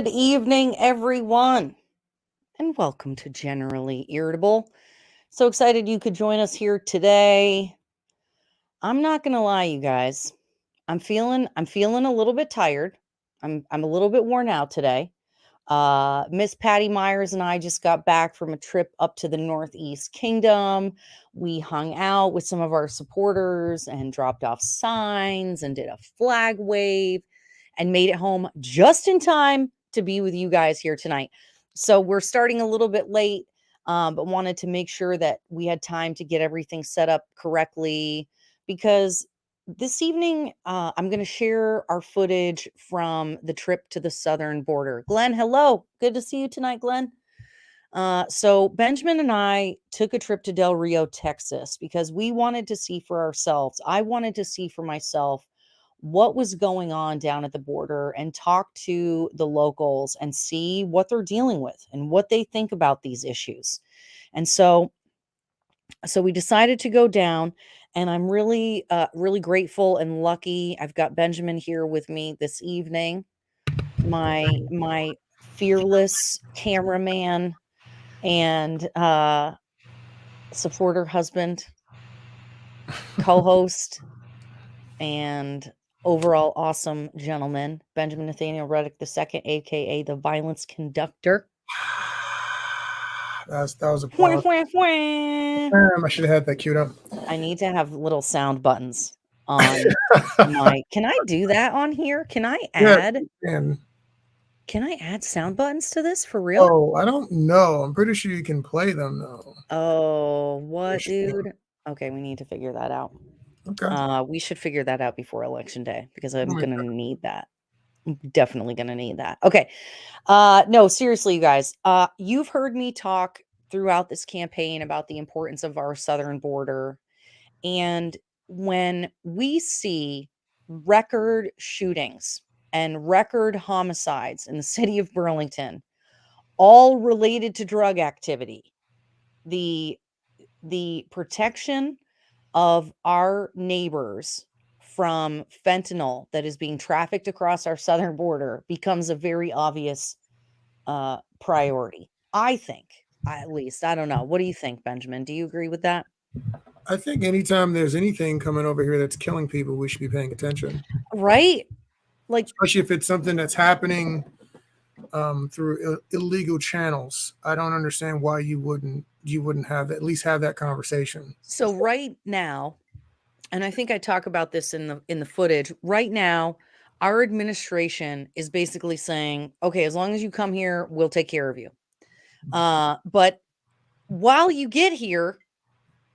Good evening, everyone, and welcome to Generally Irritable. So excited you could join us here today. I'm not gonna lie, you guys. I'm feeling a little bit tired. I'm a little bit worn out today. Miss Patty Myers and I just got back from a trip up to the Northeast Kingdom. We hung out with some of our supporters and dropped off signs and did a flag wave and made it home just in time to be with you guys here tonight. So we're starting a little bit late, but wanted to make sure that we had time to get everything set up correctly because this evening, I'm going to share our footage from the trip to the southern border. Glenn, hello. Good to see you tonight, Glenn. So Benjamin and I took a trip to Del Rio, Texas, because we wanted to see for ourselves. I wanted to see for myself what was going on down at the border and talk to the locals and see what they're dealing with and what they think about these issues. And so we decided to go down, and I'm really grateful and lucky. I've got Benjamin here with me this evening, my fearless cameraman and supporter husband, co-host, and overall awesome gentleman, Benjamin Nathaniel Reddick II, aka the violence conductor. That was Wah, applause. wah, wah. I should have had that queued up. I need to have little sound buttons on my. Can I do that on here? Yeah, and Can I add sound buttons to this for real? I don't know. I'm pretty sure you can play them though. Oh, You what, should. dude? Okay, we need to figure that out. Okay. We should figure that out before election day because I'm Oh my gonna God. need that. I'm definitely gonna need that. Okay. No, seriously, you guys. You've heard me talk throughout this campaign about the importance of our southern border. And when we see record shootings and record homicides in the city of Burlington, all related to drug activity, the protection of our neighbors from fentanyl that is being trafficked across our southern border becomes a very obvious priority. I think, at least. I don't know. What do you think, Benjamin? Do you agree with that? I think anytime there's anything coming over here that's killing people, we should be paying attention. Right? Like, Especially if it's something that's happening through illegal channels. I don't understand why you wouldn't have at least have that conversation. so right now, and I think I talk about this in the footage. Right now, our administration is basically saying, "Okay, as long as you come here, we'll take care of you." But while you get here,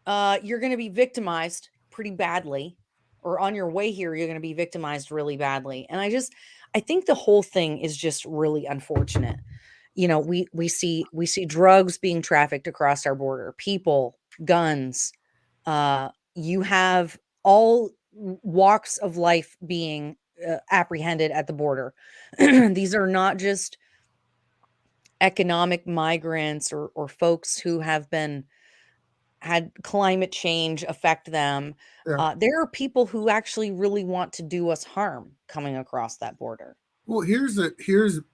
you're going to be victimized pretty badly, or on your way here, you're going to be victimized really badly. And I think the whole thing is just really unfortunate. You know, we see drugs being trafficked across our border, people, guns. You have all walks of life being apprehended at the border. These are not just economic migrants or folks who have been had climate change affect them. Yeah. There are people who actually really want to do us harm coming across that border. Well, here's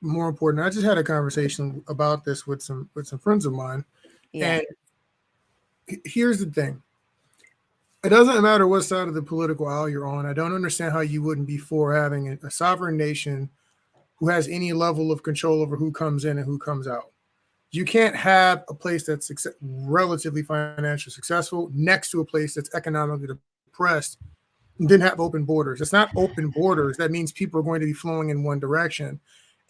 more important. I just had a conversation about this with some friends of mine, Yeah. and here's the thing. It doesn't matter what side of the political aisle you're on. I don't understand how you wouldn't be for having a sovereign nation who has any level of control over who comes in and who comes out. You can't have a place that's relatively financially successful next to a place that's economically depressed and then have open borders. It's not open borders. That means people are going to be flowing in one direction.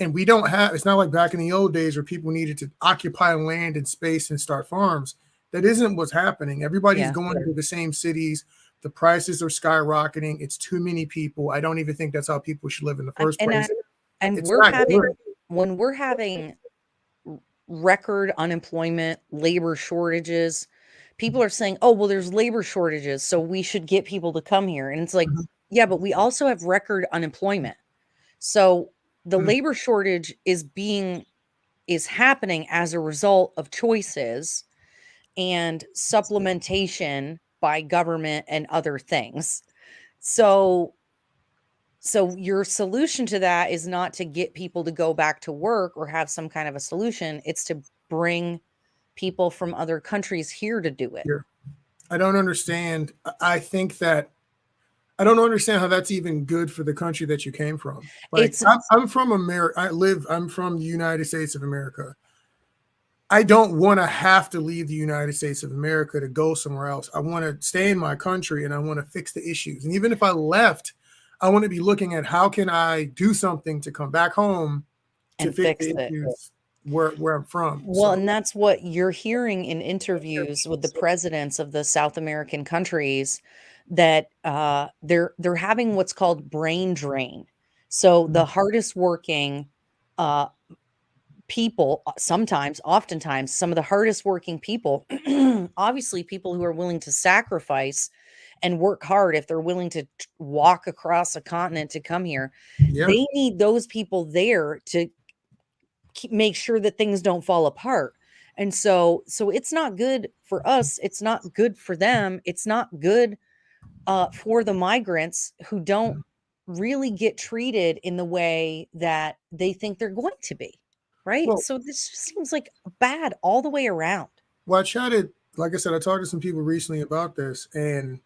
And we don't have, it's not like back in the old days where people needed to occupy land and space and start farms. That isn't what's happening. Everybody's Yeah. going to the same cities. The prices are skyrocketing. It's too many people. I don't even think that's how people should live in the I, first and place. I, and It's we're not having good. when we're having record unemployment, labor shortages, people are saying, "Oh, well, there's labor shortages, so we should get people to come here." And it's like, Mhm. yeah, but we also have record unemployment. So the Mhm. labor shortage is happening as a result of choices and supplementation by government and other things. So So your solution to that is not to get people to go back to work or have some kind of a solution. It's to bring people from other countries here to do it. Here, I don't understand. I think that I don't understand how that's even good for the country that you came from. Like It's I'm from America. I'm from the United States of America. I don't want to have to leave the United States of America to go somewhere else. I want to stay in my country and I want to fix the issues. And even if I left, I want to be looking at how can I do something to come back home to and fix fix the it. issues where I'm from. Well, So and that's what you're hearing in interviews with the presidents of the South American countries, that they're having what's called brain drain. So the hardest working uh, people, sometimes, oftentimes, some of the hardest working people, obviously people who are willing to sacrifice and work hard, if they're willing to walk across a continent to come here, yeah, they need those people there to make sure that things don't fall apart. And so it's not good for us, it's not good for them, it's not good for the migrants who don't really get treated in the way that they think they're going to be, right? well, So this just seems like bad all the way around. well, I chatted, like I said, I talked to some people recently about this, and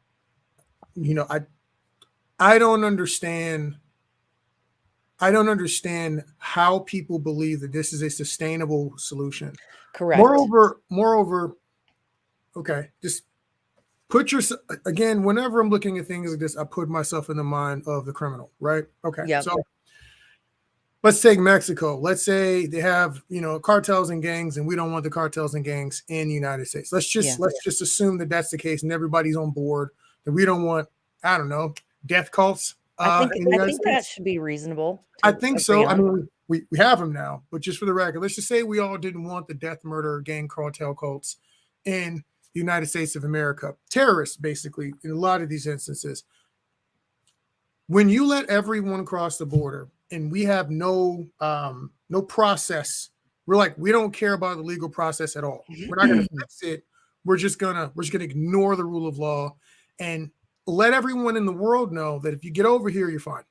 you know, I don't understand. I don't understand how people believe that this is a sustainable solution. Correct. Moreover, okay, just put yourself again. Whenever I'm looking at things like this, I put myself in the mind of the criminal, right? Okay, Yep. so let's take Mexico. Let's say they have, cartels and gangs, and we don't want the cartels and gangs in the United States. Yeah. Let's just assume that that's the case, and everybody's on board. That we don't want, I don't know, death cults I in the United think that States. should be reasonable I to think agree so. I on. mean, we have them now, but just for the record, let's just say we all didn't want the death, murder, gang, cartel cults in the United States of America. Terrorists, basically, in a lot of these instances. When you let everyone cross the border and we have no process, we're like, we don't care about the legal process at all. We're not going to fix it. We're just gonna ignore the rule of law and let everyone in the world know that if you get over here, you're fine.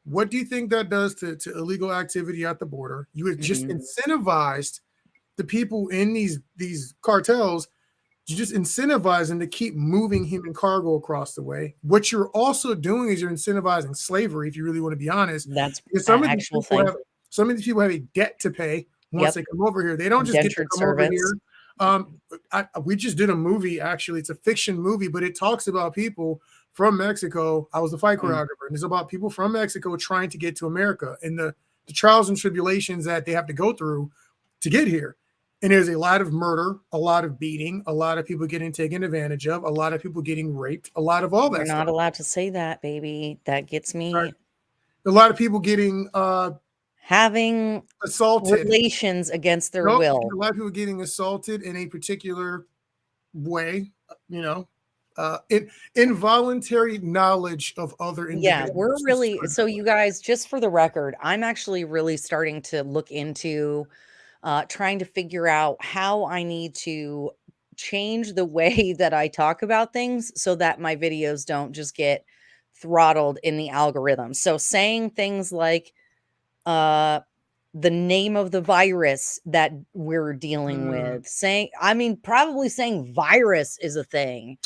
What do you think that does to illegal activity at the border? You have just incentivized the people in these cartels. You just incentivize them to keep moving human cargo across the way. What you're also doing is you're incentivizing slavery, if you really want to be honest. That's Because an actual thing. some of these people have a debt to pay once they come over here. They don't just get to Indentured come over servants. here. We just did a movie, actually. It's a fiction movie, but it talks about people from Mexico. I was the fight choreographer, and it's about people from Mexico trying to get to America and the trials and tribulations that they have to go through to get here. And there's a lot of murder, a lot of beating, a lot of people getting taken advantage of, a lot of people getting raped, a lot of all that You're stuff. not allowed to say that, baby. That gets me. Right. A lot of people getting having assaulted, relations against their will. A lot of people getting assaulted in a particular way, involuntary knowledge of other individuals. Yeah, we're really, so you guys, just for the record, I'm actually really starting to look into trying to figure out how I need to change the way that I talk about things so that my videos don't just get throttled in the algorithm. So saying things like the name of the virus that we're dealing with, probably saying virus is a thing.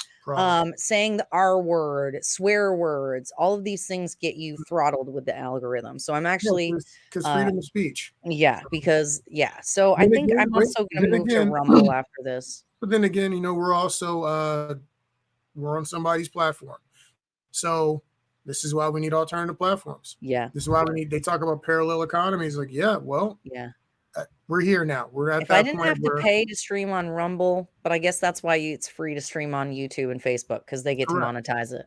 Saying the R word, swear words, all of these things get you throttled with the algorithm. So I'm actually because freedom of speech. Yeah, because So I think I'm also going to move to Rumble after this. But then again, we're also we're on somebody's platform, so this is why we need alternative platforms. Yeah, this is why they talk about parallel economies. Like, we're here now. We're at if that I didn't point have to pay to stream on Rumble, but I guess that's why it's free to stream on YouTube and Facebook, because they get to monetize it.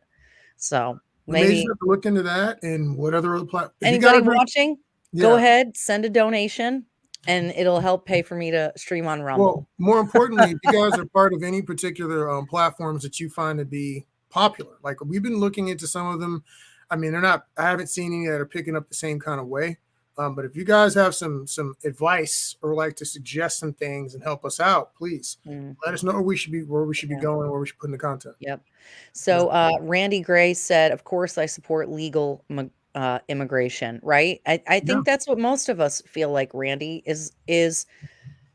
So maybe have to look into that. And what other platforms? Anybody watching, go ahead, send a donation, and it'll help pay for me to stream on Rumble. Well, more importantly, if you guys are part of any particular platforms that you find to be popular, like we've been looking into some of them. I mean, I haven't seen any that are picking up the same kind of way. But if you guys have some advice or like to suggest some things and help us out, please let us know where we should be going, where we should put in the content. Yep. So Randy Gray said, of course, I support legal immigration, right? I Yeah. think that's what most of us feel like, Randy, is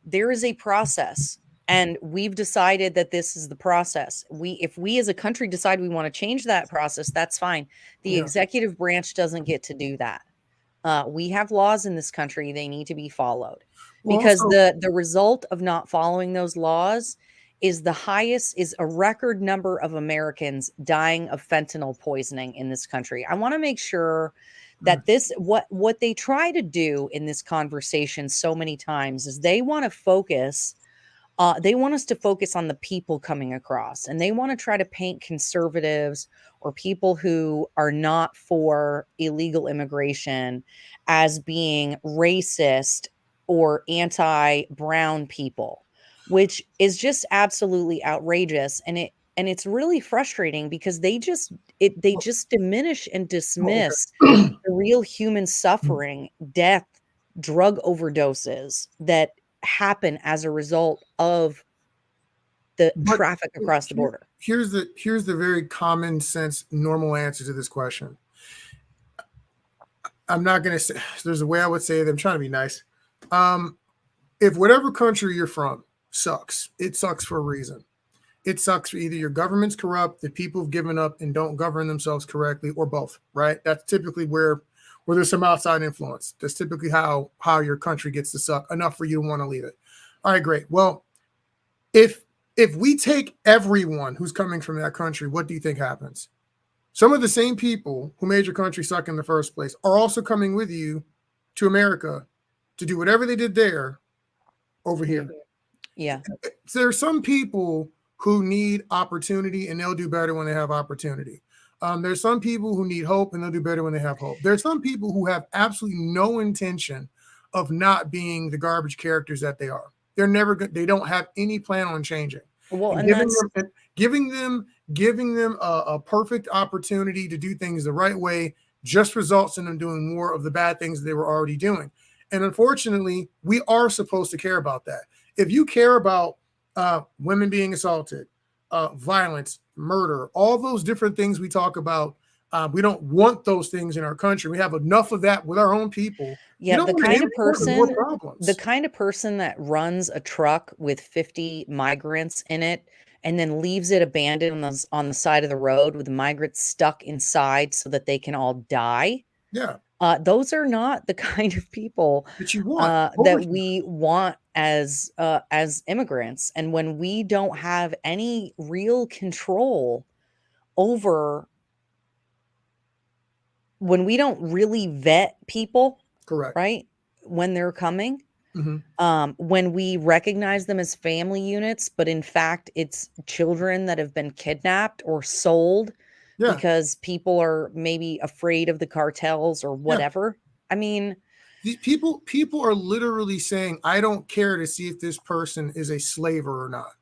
there is a process, and we've decided that this is the process. If we as a country decide we want to change that process, that's fine. The Yeah. executive branch doesn't get to do that. We have laws in this country; they need to be followed, Well, because also, the result of not following those laws is a record number of Americans dying of fentanyl poisoning in this country. I want to make sure that what they try to do in this conversation so many times is they want to focus they want us to focus on the people coming across, and they want to try to paint conservatives or people who are not for illegal immigration as being racist or anti-brown people, which is just absolutely outrageous. And it's really frustrating because they just diminish and oh, dismiss okay. the real human suffering, death, drug overdoses that happen as a result of the But traffic across the border. here's the very common sense, normal answer to this question. I'm not going to say, there's a way I would say it. I'm trying to be nice. If whatever country you're from sucks, it sucks for a reason. It sucks for either your government's corrupt, the people have given up and don't govern themselves correctly, or both, right? That's typically where there's some outside influence. That's typically how your country gets to suck enough for you to want to leave it. All right, great. Well, if we take everyone who's coming from that country, what do you think happens? Some of the same people who made your country suck in the first place are also coming with you to America to do whatever they did there over here. Yeah. So there are some people who need opportunity, and they'll do better when they have opportunity. There's some people who need hope, and they'll do better when they have hope. There's some people who have absolutely no intention of not being the garbage characters that they are. They're never good. They don't have any plan on changing. Well, and giving them a perfect opportunity to do things the right way just results in them doing more of the bad things they were already doing. And unfortunately, we are supposed to care about that. If you care about women being assaulted, violence, murder, all those different things we talk about, we don't want those things in our country. We have enough of that with our own people. Yeah, the kind of person that runs a truck with 50 migrants in it and then leaves it abandoned on the side of the road with the migrants stuck inside so that they can all die. Yeah. Those are not the kind of people that you want that we want as immigrants. And when we don't have any real control over, when we don't really vet people, correct, right, when they're coming, mm-hmm. When we recognize them as family units, but in fact it's children that have been kidnapped or sold because people are maybe afraid of the cartels or whatever. I mean, these people are literally saying, I don't care to see if this person is a slaver or not.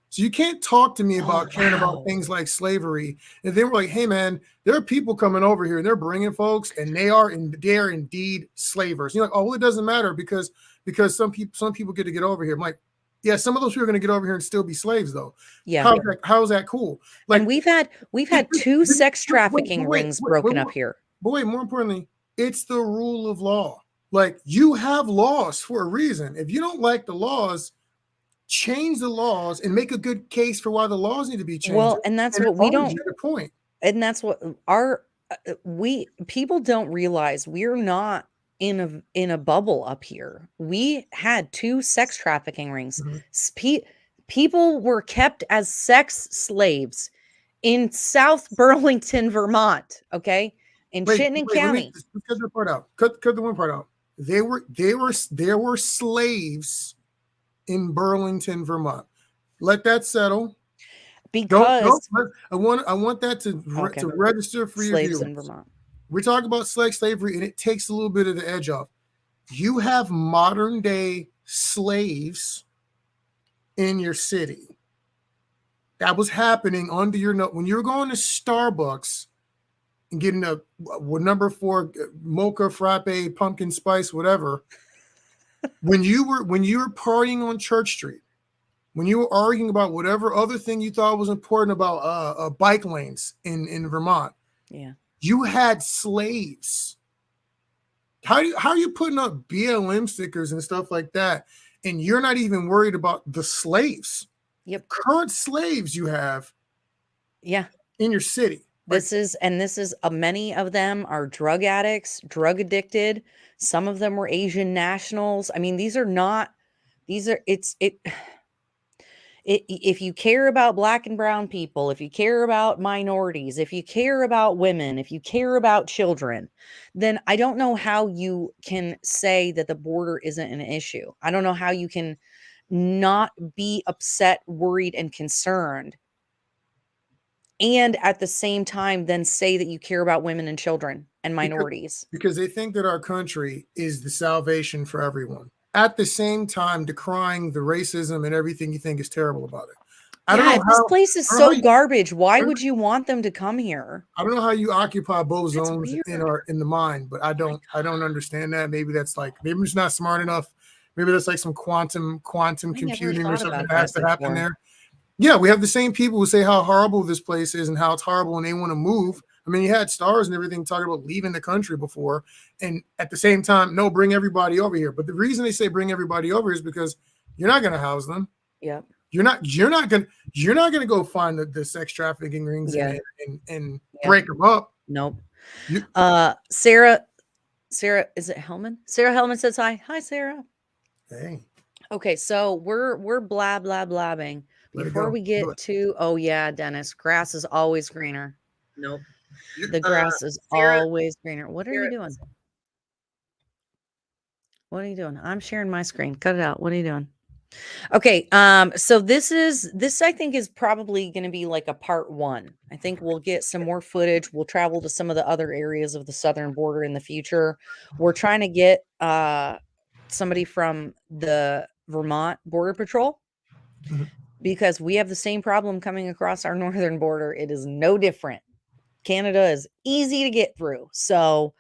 So you can't talk to me about caring about things like slavery. And then we're like, hey man, there are people coming over here and they're bringing folks and they are indeed slavers. You're like, oh, well, it doesn't matter because some people get to get over here. I'm like, yeah, some of those people are going to get over here and still be slaves though. Yeah. How's that cool? Like, and we've had 2 sex trafficking rings broken up here. But wait, more importantly, it's the rule of law. Like, you have laws for a reason. If you don't like the laws, change the laws and make a good case for why the laws need to be changed. Well, and that's what we don't. Point. And that's what people don't realize. We're not in a bubble up here. We had 2 sex trafficking rings. Mm-hmm. People were kept as sex slaves in South Burlington, Vermont. Okay, in Chittenden County. Cut the part out. Cut the one part out. There were slaves in Burlington, Vermont. Let that settle. Because I want that to register for your viewers. In Vermont. We're talking about slavery, and it takes a little bit of the edge off. You have modern day slaves in your city. That was happening under your nose when you were going to Starbucks and getting a number 4 mocha frappe, pumpkin spice, whatever. when you were partying on Church Street, when you were arguing about whatever other thing you thought was important about bike lanes in Vermont, You had slaves. How are you putting up BLM stickers and stuff like that, and you're not even worried about the slaves? Yep. Current slaves you have. Yeah. In your city. This is many of them are drug addicts, drug addicted. Some of them were Asian nationals. I mean, if you care about black and brown people, if you care about minorities, if you care about women, if you care about children, then I don't know how you can say that the border isn't an issue. I don't know how you can not be upset, worried, and concerned, and at the same time then say that you care about women and children and minorities. Because they think that our country is the salvation for everyone, at the same time decrying the racism and everything you think is terrible about it. I don't know This place is so garbage. Why would you want them to come here? I don't know how you occupy both zones in the mind, but I don't understand that. Maybe that's like, maybe I'm just not smart enough. Maybe that's like some quantum computing or something that has to happen there. Yeah, we have the same people who say how horrible this place is and how it's horrible and they want to move. I mean, you had stars and everything talking about leaving the country before, and at the same time, no, bring everybody over here. But the reason they say bring everybody over is because you're not going to house them. Yeah, you're not gonna go find the sex trafficking rings and break them up. Nope. Sarah, is it Hellman? Sarah Hellman says hi. Hi, Sarah. Hey. Okay, so we're blabbing. Before we get to, oh yeah, Dennis, grass is always greener. Nope. The grass is always greener. What are you doing? What are you doing? I'm sharing my screen. Cut it out. What are you doing? Okay, so this I think is probably going to be like a part 1. I think we'll get some more footage. We'll travel to some of the other areas of the southern border in the future. We're trying to get somebody from the Vermont Border Patrol. Mm-hmm. Because we have the same problem coming across our northern border. It is no different. Canada is easy to get through. So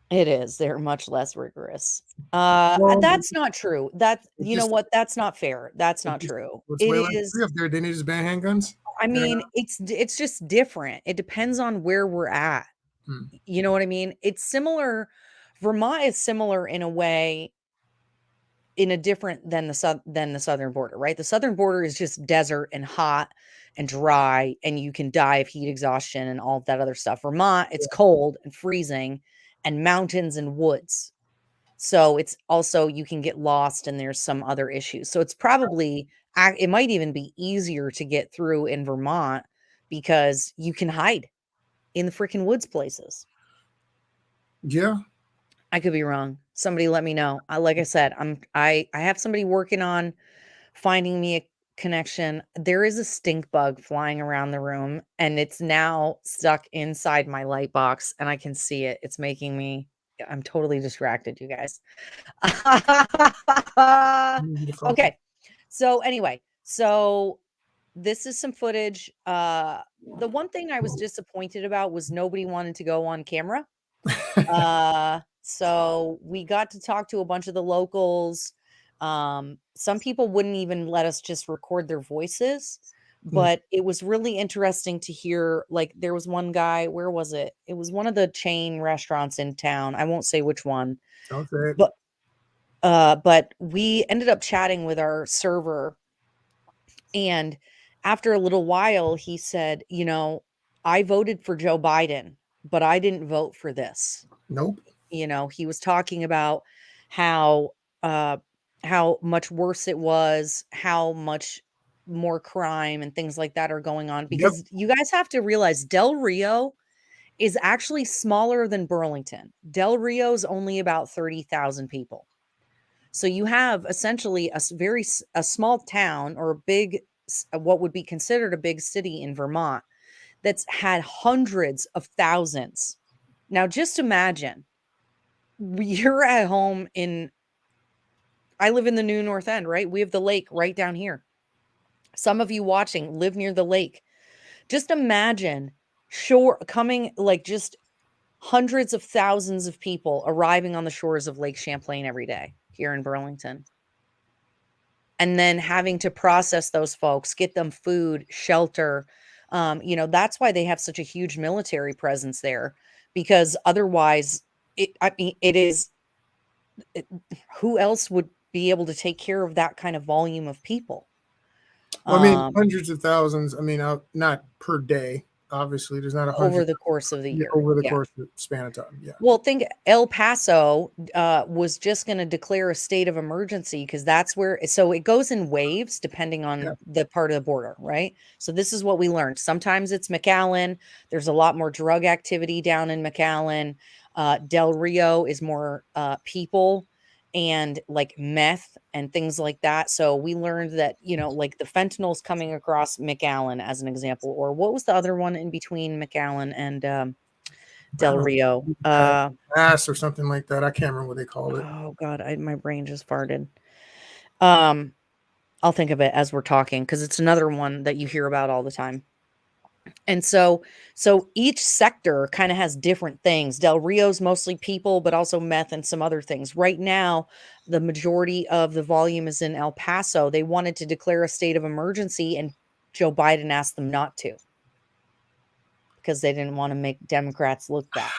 it is. They're much less rigorous. That's not true. Know what? That's not fair. That's not true. It is. They need to ban handguns. I mean, it's just different. It depends on where we're at. You know what I mean? It's similar. Vermont is similar in a way, in a different than the southern border, right? The southern border is just desert and hot and dry, and you can die of heat exhaustion and all of that other stuff. Vermont, it's cold and freezing and mountains and woods. So it's also, you can get lost and there's some other issues. So it's probably, it might even be easier to get through in Vermont because you can hide in the freaking woods places. Yeah. I could be wrong. Somebody let me know. Like I said, I have somebody working on finding me a connection. There is a stink bug flying around the room and it's now stuck inside my light box and I can see it. It's making me, I'm totally distracted, you guys. Okay. So anyway, this is some footage. The one thing I was disappointed about was nobody wanted to go on camera. So we got to talk to a bunch of the locals. Some people wouldn't even let us just record their voices, but it was really interesting to hear. Like, there was one guy, where was it? It was one of the chain restaurants in town. I won't say which one. Okay. But we ended up chatting with our server, and after a little while, he said, you know, I voted for Joe Biden, but I didn't vote for this. Nope. You know, he was talking about how much worse it was, how much more crime and things like that are going on. Because you guys have to realize Del Rio is actually smaller than Burlington. Del Rio is only about 30,000 people. So you have essentially a small town, or a big, what would be considered a big city in Vermont, that's had hundreds of thousands. Now, just imagine, you're at home I live in the New North End, right? We have the lake right down here. Some of you watching live near the lake. Just imagine coming, like, just hundreds of thousands of people arriving on the shores of Lake Champlain every day here in Burlington. And then having to process those folks, get them food, shelter, That's why they have such a huge military presence there, because otherwise, it is who else would be able to take care of that kind of volume of people? Well, I mean, Um, hundreds of thousands. I mean, not per day. Obviously, there's not a over hundred the course of the year. over the Yeah. course of the span of time. Yeah. Well, think El Paso was just going to declare a state of emergency because that's where, so it goes in waves depending Yeah. on the part of the border, right? So this is what we learned. Sometimes it's McAllen. There's a lot more drug activity down in McAllen. Del Rio is more people and like meth and things like that. So we learned that, like the fentanyl's coming across McAllen as an example, or what was the other one in between McAllen and I Del don't Rio. know, ass or something like that. I can't remember what they called it. Oh God, my brain just farted. Um, I'll think of it as we're talking because it's another one that you hear about all the time. And so each sector kind of has different things. Del Rio's mostly people, but also meth and some other things. Right now, the majority of the volume is in El Paso. They wanted to declare a state of emergency, and Joe Biden asked them not to because they didn't want to make Democrats look bad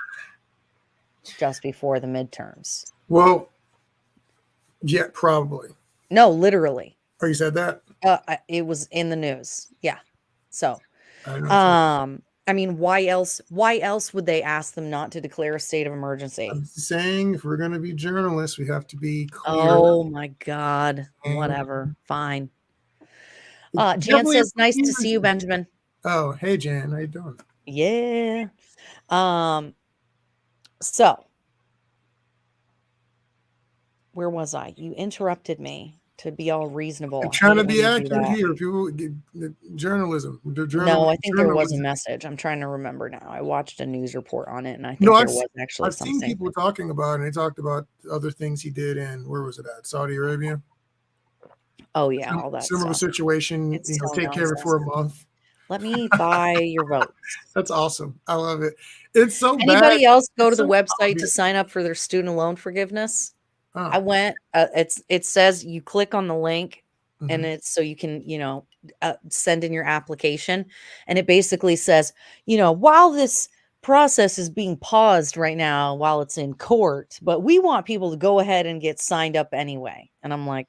just before the midterms. Well, yeah, probably. No, literally. Oh, you said that? It was in the news. Yeah. So, I don't know. I mean, why else would they ask them not to declare a state of emergency? I'm saying if we're going to be journalists, we have to be clear. Oh my God. And Whatever. Fine. it's Jan definitely says, nice to see you, Benjamin. Oh, hey Jan, how you doing? Yeah. So where was I? You interrupted me to be all reasonable. I'm trying to I hate be when you do accurate that. here. People get journalism. No, I think there was a journalism. message. I'm trying to remember now. I watched a news report on it, and I think No, there was actually I've seen something. people talking about it, and they talked about other things he did in, where was it at? Saudi Arabia. Oh yeah, all that Similar stuff. situation, It's so take care of it for a month. Let me buy your vote. That's awesome. I love it. It's so bad. Anybody else go to the so website obvious. to sign up for their student loan forgiveness? Oh. I went. It says you click on the link, and Mhm. it's so you can send in your application, and it basically says while this process is being paused right now while it's in court, but we want people to go ahead and get signed up anyway. And I'm like,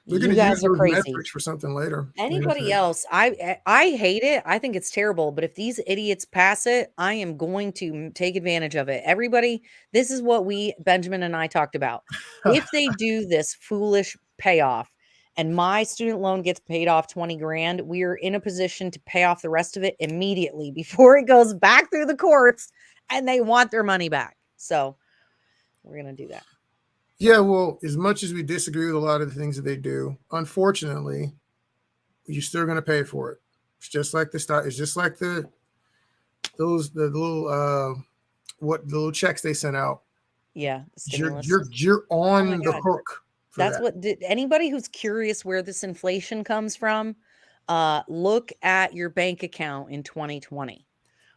They're you going to use guys are those crazy. metrics for something later. Anybody else, I hate it. I think it's terrible. But if these idiots pass it, I am going to take advantage of it. Everybody, this is what Benjamin and I talked about. If they do this foolish payoff and my student loan gets paid off 20 grand, we are in a position to pay off the rest of it immediately before it goes back through the courts and they want their money back. So we're going to do that. Yeah, well, as much as we disagree with a lot of the things that they do, unfortunately, you're still going to pay for it. It's just like the stock. It's just like the little checks they sent out. Yeah, you're on the hook. That's what anybody who's curious where this inflation comes from, look at your bank account in 2020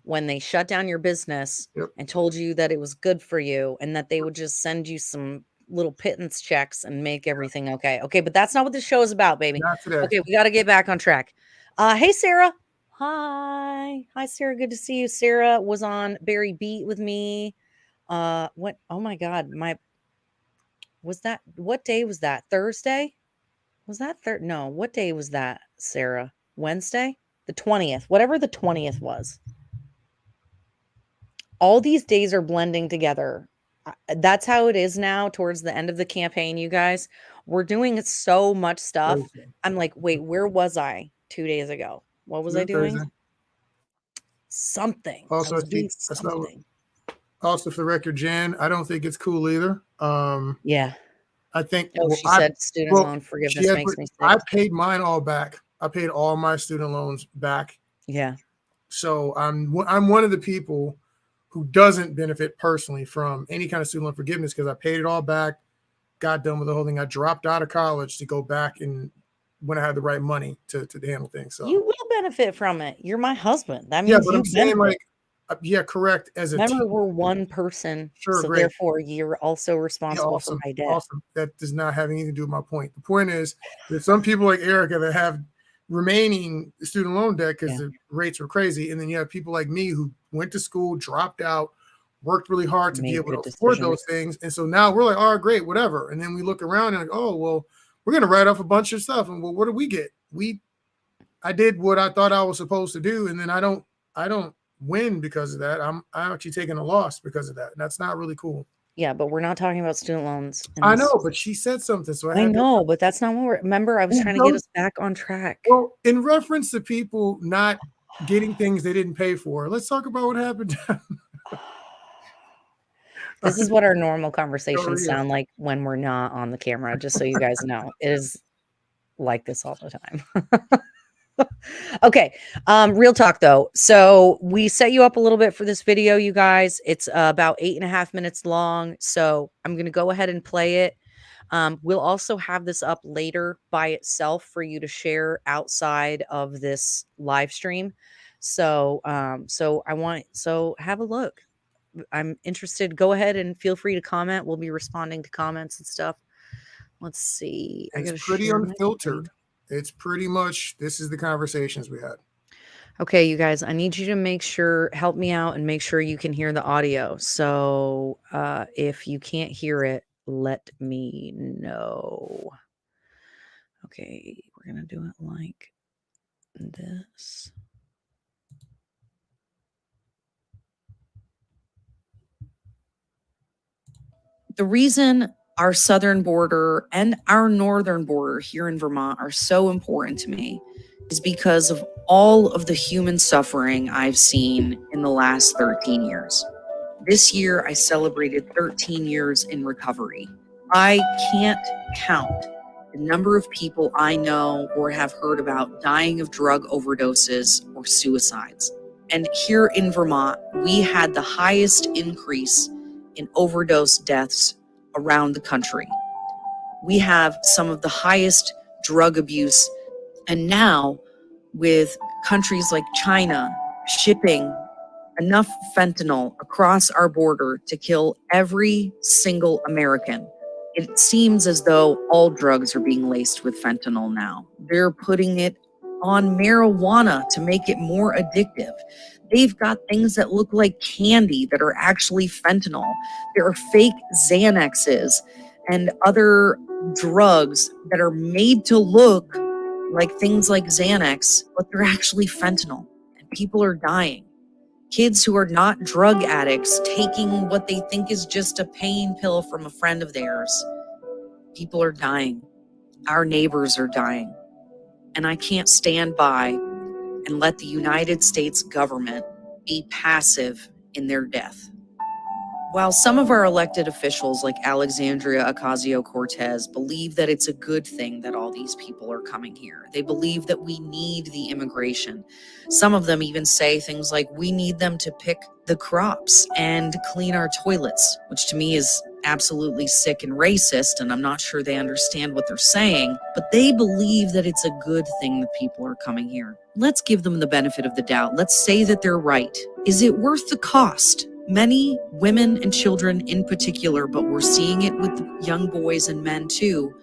when they shut down your business and told you that it was good for you and that they would just send you some little pittance checks and make everything okay. Okay, but that's not what this show is about, baby. Not today. Okay, we got to get back on track. Hey, Sarah. Hi, Sarah. Good to see you. Sarah was on Barry Beat with me. What? Oh my God, what day was that? Thursday? Was that no, what day was that, Sarah? Wednesday? The 20th, whatever the 20th was. All these days are blending together. That's how it is now towards the end of the campaign, you guys. We're doing so much stuff. Thursday. I'm like, wait, where was I 2 days ago? What was I doing? Thursday. Something. Also, I was doing something. Also, for the record, Jan, I don't think it's cool either. Yeah. I think she said student loan forgiveness makes me sick. I paid mine all back. I paid all my student loans back. Yeah. So I'm one of the people who doesn't benefit personally from any kind of student loan forgiveness because I paid it all back, got done with the whole thing. I dropped out of college to go back and when I had the right money to handle things. So you will benefit from it. You're my husband. That means but I'm saying correct. As a remember, we're one person, sure, so great. Therefore you're also responsible for my debt. Awesome. That does not have anything to do with my point. The point is that some people like Erica that have remaining student loan debt because Yeah. the rates were crazy. And then you have people like me who went to school, dropped out, worked really hard to be Made able good to afford decisions. those things. And so now we're like, all right, great, whatever. And then we look around and like, oh, well, we're going to write off a bunch of stuff. And well, what do we get? I did what I thought I was supposed to do. And then I don't win because of that. I'm actually taking a loss because of that. And that's not really cool. Yeah, but we're not talking about student loans. I know, but she said something. So I know, but that's not what we're, remember, I was trying to get us back on track. Well, in reference to people not getting things they didn't pay for, let's talk about what happened. This is what our normal conversations sound like when we're not on the camera, just so you guys know. It is like this all the time. Okay. Real talk though. So we set you up a little bit for this video, you guys. It's about 8.5 minutes long. So I'm going to go ahead and play it. We'll also have this up later by itself for you to share outside of this live stream. So, so have a look. I'm interested. Go ahead and feel free to comment. We'll be responding to comments and stuff. Let's see. It's pretty unfiltered. It's pretty much, this is the conversations we had. Okay, you guys, I need you to make sure, help me out and make sure you can hear the audio. So if you can't hear it, let me know. Okay, we're going to do it like this. The reason our southern border and our northern border here in Vermont are so important to me is because of all of the human suffering I've seen in the last 13 years. This year, I celebrated 13 years in recovery. I can't count the number of people I know or have heard about dying of drug overdoses or suicides. And here in Vermont, we had the highest increase in overdose deaths around the country. We have some of the highest drug abuse. And now, with countries like China shipping enough fentanyl across our border to kill every single American, it seems as though all drugs are being laced with fentanyl now. They're putting it on marijuana to make it more addictive. They've got things that look like candy that are actually fentanyl. There are fake Xanaxes and other drugs that are made to look like things like Xanax, but they're actually fentanyl, and people are dying. Kids who are not drug addicts taking what they think is just a pain pill from a friend of theirs. People are dying. Our neighbors are dying. And I can't stand by and let the United States government be passive in their death. While some of our elected officials like Alexandria Ocasio-Cortez believe that it's a good thing that all these people are coming here, they believe that we need the immigration. Some of them even say things like, we need them to pick the crops and clean our toilets, which to me is absolutely sick and racist, and I'm not sure they understand what they're saying, but they believe that it's a good thing that people are coming here. Let's give them the benefit of the doubt. Let's say that they're right. Is it worth the cost? Many women and children in particular, but we're seeing it with young boys and men too,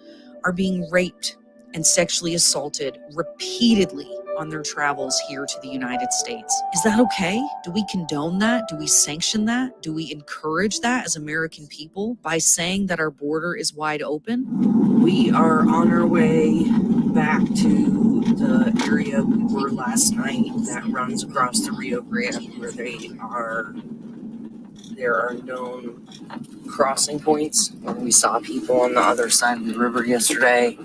are being raped and sexually assaulted repeatedly on their travels here to the United States. Is that okay? Do we condone that? Do we sanction that? Do we encourage that as American people by saying that our border is wide open? We are on our way back to the area we were last night that runs across the Rio Grande, where there are known crossing points. We saw people on the other side of the river yesterday.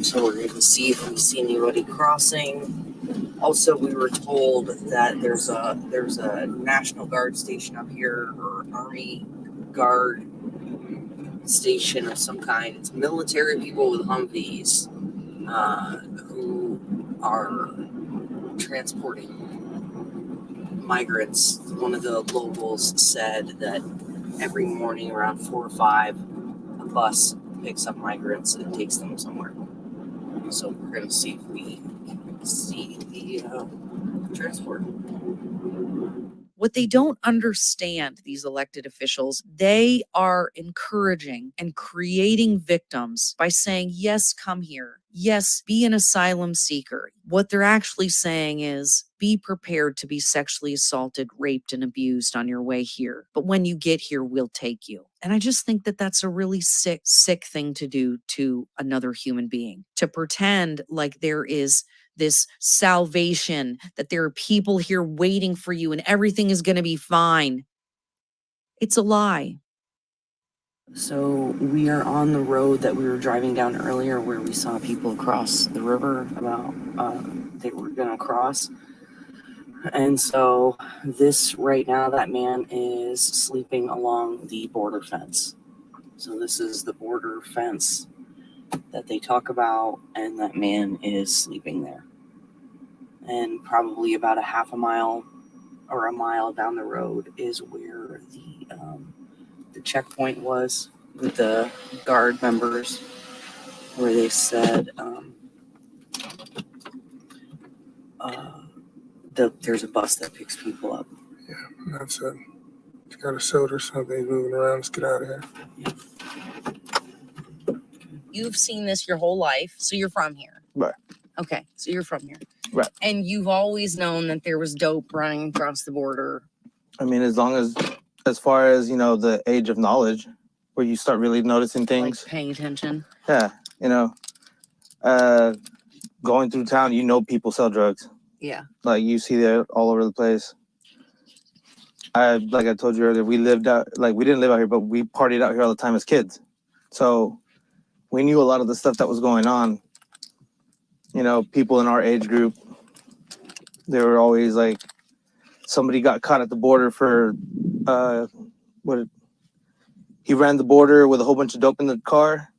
So we're going to see if we see anybody crossing. Also, we were told that there's a National Guard station up here, or Army Guard station of some kind. It's military people with Humvees who are transporting migrants. One of the locals said that every morning around 4 or 5, a bus picks up migrants and takes them somewhere. So we're going to see if we see the transport. What they don't understand, these elected officials, they are encouraging and creating victims by saying, yes, come here. yes, be an asylum seeker. What they're actually saying is be prepared to be sexually assaulted, raped, and abused on your way here. But when you get here, we'll take you. And I just think that that's a really sick thing to do to another human being, to pretend like there is this salvation, that there are people here waiting for you and everything is going to be fine. It's a lie. So we are on the road that we were driving down earlier where we saw people cross the river about they were gonna cross. And so this right now, that man is sleeping along the border fence. So this is the border fence that they talk about, and that man is sleeping there. And probably about a half a mile or a mile down the road is where the checkpoint was with the guard members, where they said there's a bus that picks people up. Yeah, that's it. He's got a soda or something. He's moving around. Let's get out of here. You've seen this your whole life, so you're from here. Right. Okay, so you're from here. Right. And you've always known that there was dope running across the border. I mean, as far as, you know, the age of knowledge, where you start really noticing things. Like paying attention. Yeah, you know, going through town, you know, people sell drugs. Yeah. Like you see that all over the place. Like I told you earlier, we didn't live out here, but we partied out here all the time as kids. So we knew a lot of the stuff that was going on. You know, people in our age group, they were always like, somebody got caught at the border for, he ran the border with a whole bunch of dope in the car.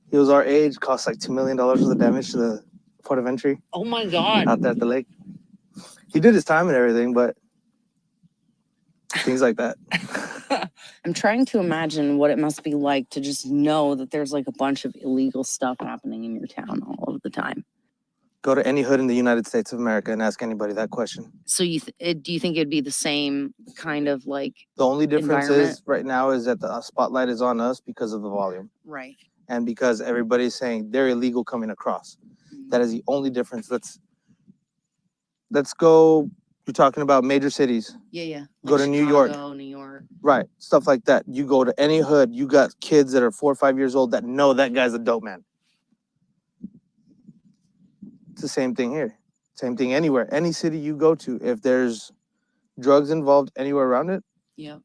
He was our age, cost like $2 million worth of damage to the port of entry. Oh my God. Out there at the lake. He did his time and everything, but things like that. I'm trying to imagine what it must be like to just know that there's like a bunch of illegal stuff happening in your town all of the time. Go to any hood in the United States of America and ask anybody that question. So do you think it'd be the same kind of like The only difference environment? is right now is that the spotlight is on us because of the volume. Right. And because everybody's saying they're illegal coming across. That is the only difference. Let's go. You're talking about major cities. Yeah. Go to New York. New York. Right. Stuff like that. You go to any hood, you got kids that are 4 or 5 years old that know that guy's a dope man. It's the same thing here. Same thing anywhere. Any city you go to, if there's drugs involved anywhere around it, Yeah.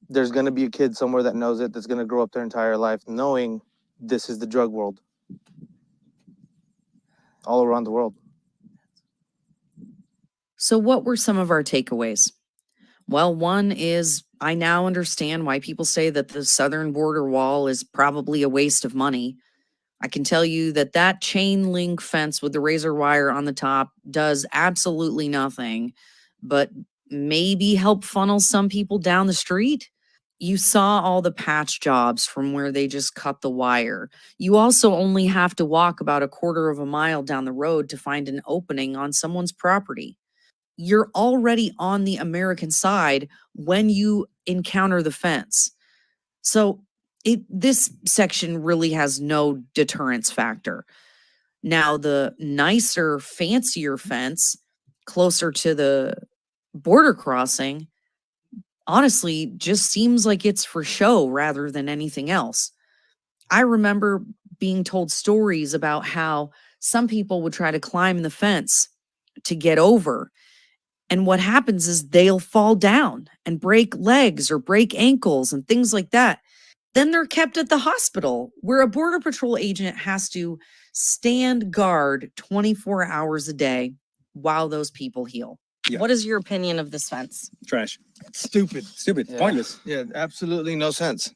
there's going to be a kid somewhere that knows it, that's going to grow up their entire life knowing this is the drug world. All around the world. So what were some of our takeaways? Well, one is I now understand why people say that the southern border wall is probably a waste of money. I can tell you that that chain link fence with the razor wire on the top does absolutely nothing, but maybe help funnel some people down the street. You saw all the patch jobs from where they just cut the wire. You also only have to walk about a quarter of a mile down the road to find an opening on someone's property. You're already on the American side when you encounter the fence. So this section really has no deterrence factor. Now, the nicer, fancier fence closer to the border crossing honestly just seems like it's for show rather than anything else. I remember being told stories about how some people would try to climb the fence to get over. And what happens is they'll fall down and break legs or break ankles and things like that. Then they're kept at the hospital where a Border Patrol agent has to stand guard 24 hours a day while those people heal. Yeah. What is your opinion of this fence? Trash. Stupid. Yeah. Pointless. Yeah, absolutely no sense.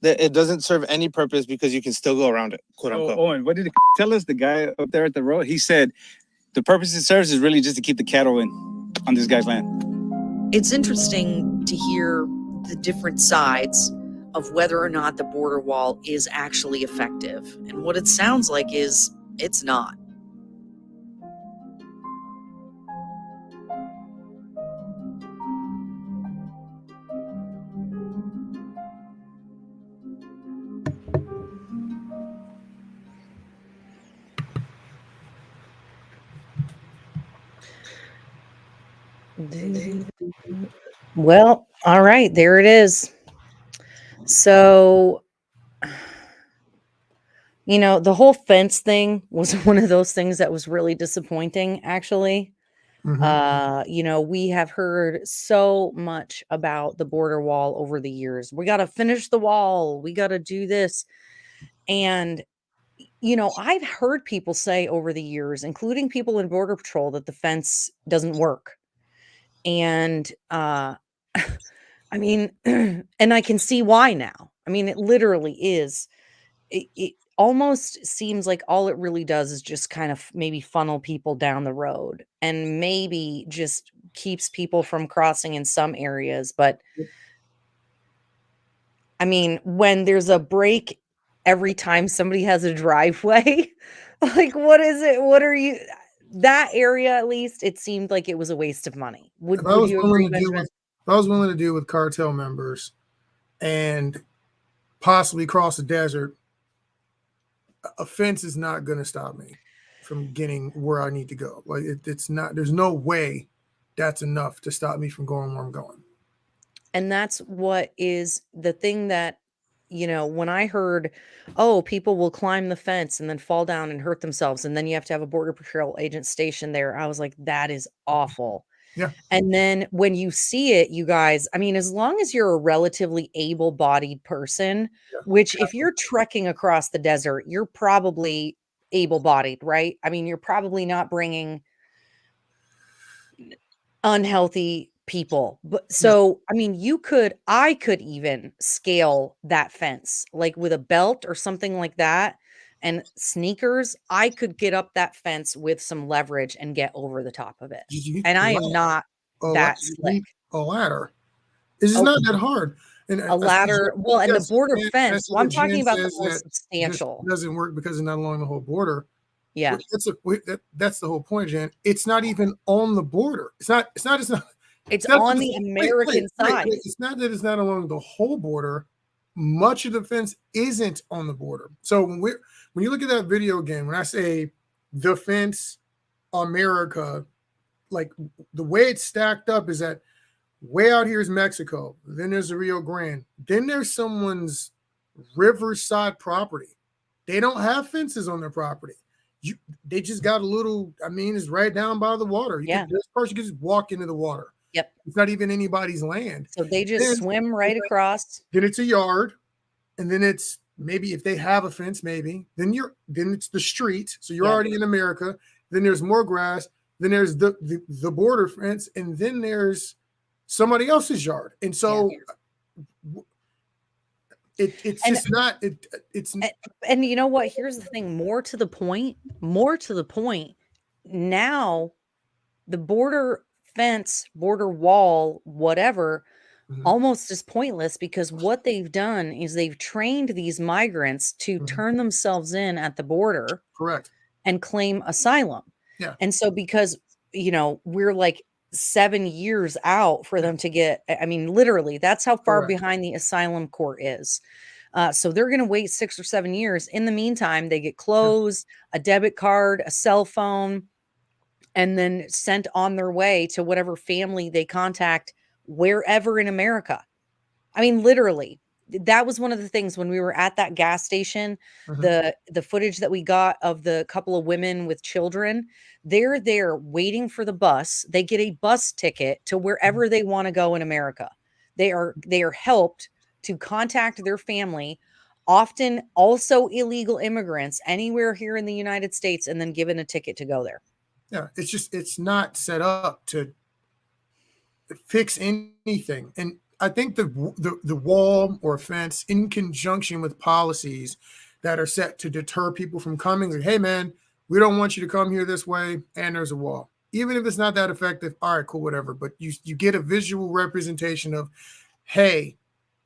It doesn't serve any purpose because you can still go around it, quote unquote. Oh, and what did the tell us? The guy up there at the road, he said the purpose it serves is really just to keep the cattle in on this guy's land. It's interesting to hear the different sides of whether or not the border wall is actually effective. And what it sounds like is it's not. Well, all right, there it is. So, the whole fence thing was one of those things that was really disappointing, actually. We have heard so much about the border wall over the years. We got to finish the wall. We got to do this. And, I've heard people say over the years, including people in Border Patrol, that the fence doesn't work. And, I mean, and I can see why now. I mean, it literally is. It almost seems like all it really does is just kind of maybe funnel people down the road and maybe just keeps people from crossing in some areas. But I mean, when there's a break every time somebody has a driveway, like what is it? What are you that area at least it seemed like it was a waste of money. Would If I was you willing agree, to deal Benjamin? with, if I was willing to deal with cartel members and possibly cross the desert, a fence is not going to stop me from getting where I need to go. Like it's not. There's no way that's enough to stop me from going where I'm going. And that's what is the thing that, when I heard, oh, people will climb the fence and then fall down and hurt themselves, and then you have to have a Border Patrol agent stationed there, I was like, that is awful. Yeah. And then when you see it, you guys, I mean, as long as you're a relatively able-bodied person, Yeah. which if you're trekking across the desert, you're probably able-bodied, right? I mean, you're probably not bringing unhealthy people. But so, I mean, I could even scale that fence like with a belt or something like that and sneakers. I could get up that fence with some leverage and get over the top of it. You And I am need not that you slick. need a ladder. It's just Oh, not that hard. And a ladder. Well, and the border As fence. Well, I'm talking Jen about the says more that this substantial. doesn't work because it's not along the whole border. Yeah. That's the whole point, Jen. It's not even on the border. It's not. It's that's on what- the American side. It's not that it's not along the whole border. Much of the fence isn't on the border. So when you look at that video again, when I say the fence, America, like the way it's stacked up is that way out here is Mexico. Then there's the Rio Grande. Then there's someone's riverside property. They don't have fences on their property. They just got a little. I mean, it's right down by the water. This person can just walk into the water. Yep. It's not even anybody's land. So they just swim right across. Then it's a yard, and then it's maybe if they have a fence, maybe then it's the street. So you're already in America. Then there's more grass. Then there's the border fence, and then there's somebody else's yard. And so it's just not. And you know what? Here's the thing. More to the point. Now, the border fence, border wall, whatever, almost is pointless because what they've done is they've trained these migrants to turn themselves in at the border, correct, and claim asylum. Yeah. And so because we're like 7 years out for them to get, I mean, literally, that's how far behind the asylum court is. So they're going to wait 6 or 7 years. In the meantime, they get clothes, a debit card, a cell phone, and then sent on their way to whatever family they contact wherever in America. I mean, literally, that was one of the things when we were at that gas station, the footage that we got of the couple of women with children, they're there waiting for the bus. They get a bus ticket to wherever they want to go in America. They are helped to contact their family, often also illegal immigrants anywhere here in the United States, and then given a ticket to go there. Yeah, it's not set up to fix anything. And I think the wall or fence, in conjunction with policies that are set to deter people from coming, like, hey man, we don't want you to come here this way, and there's a wall. Even if it's not that effective, all right, cool, whatever. But you get a visual representation of, hey,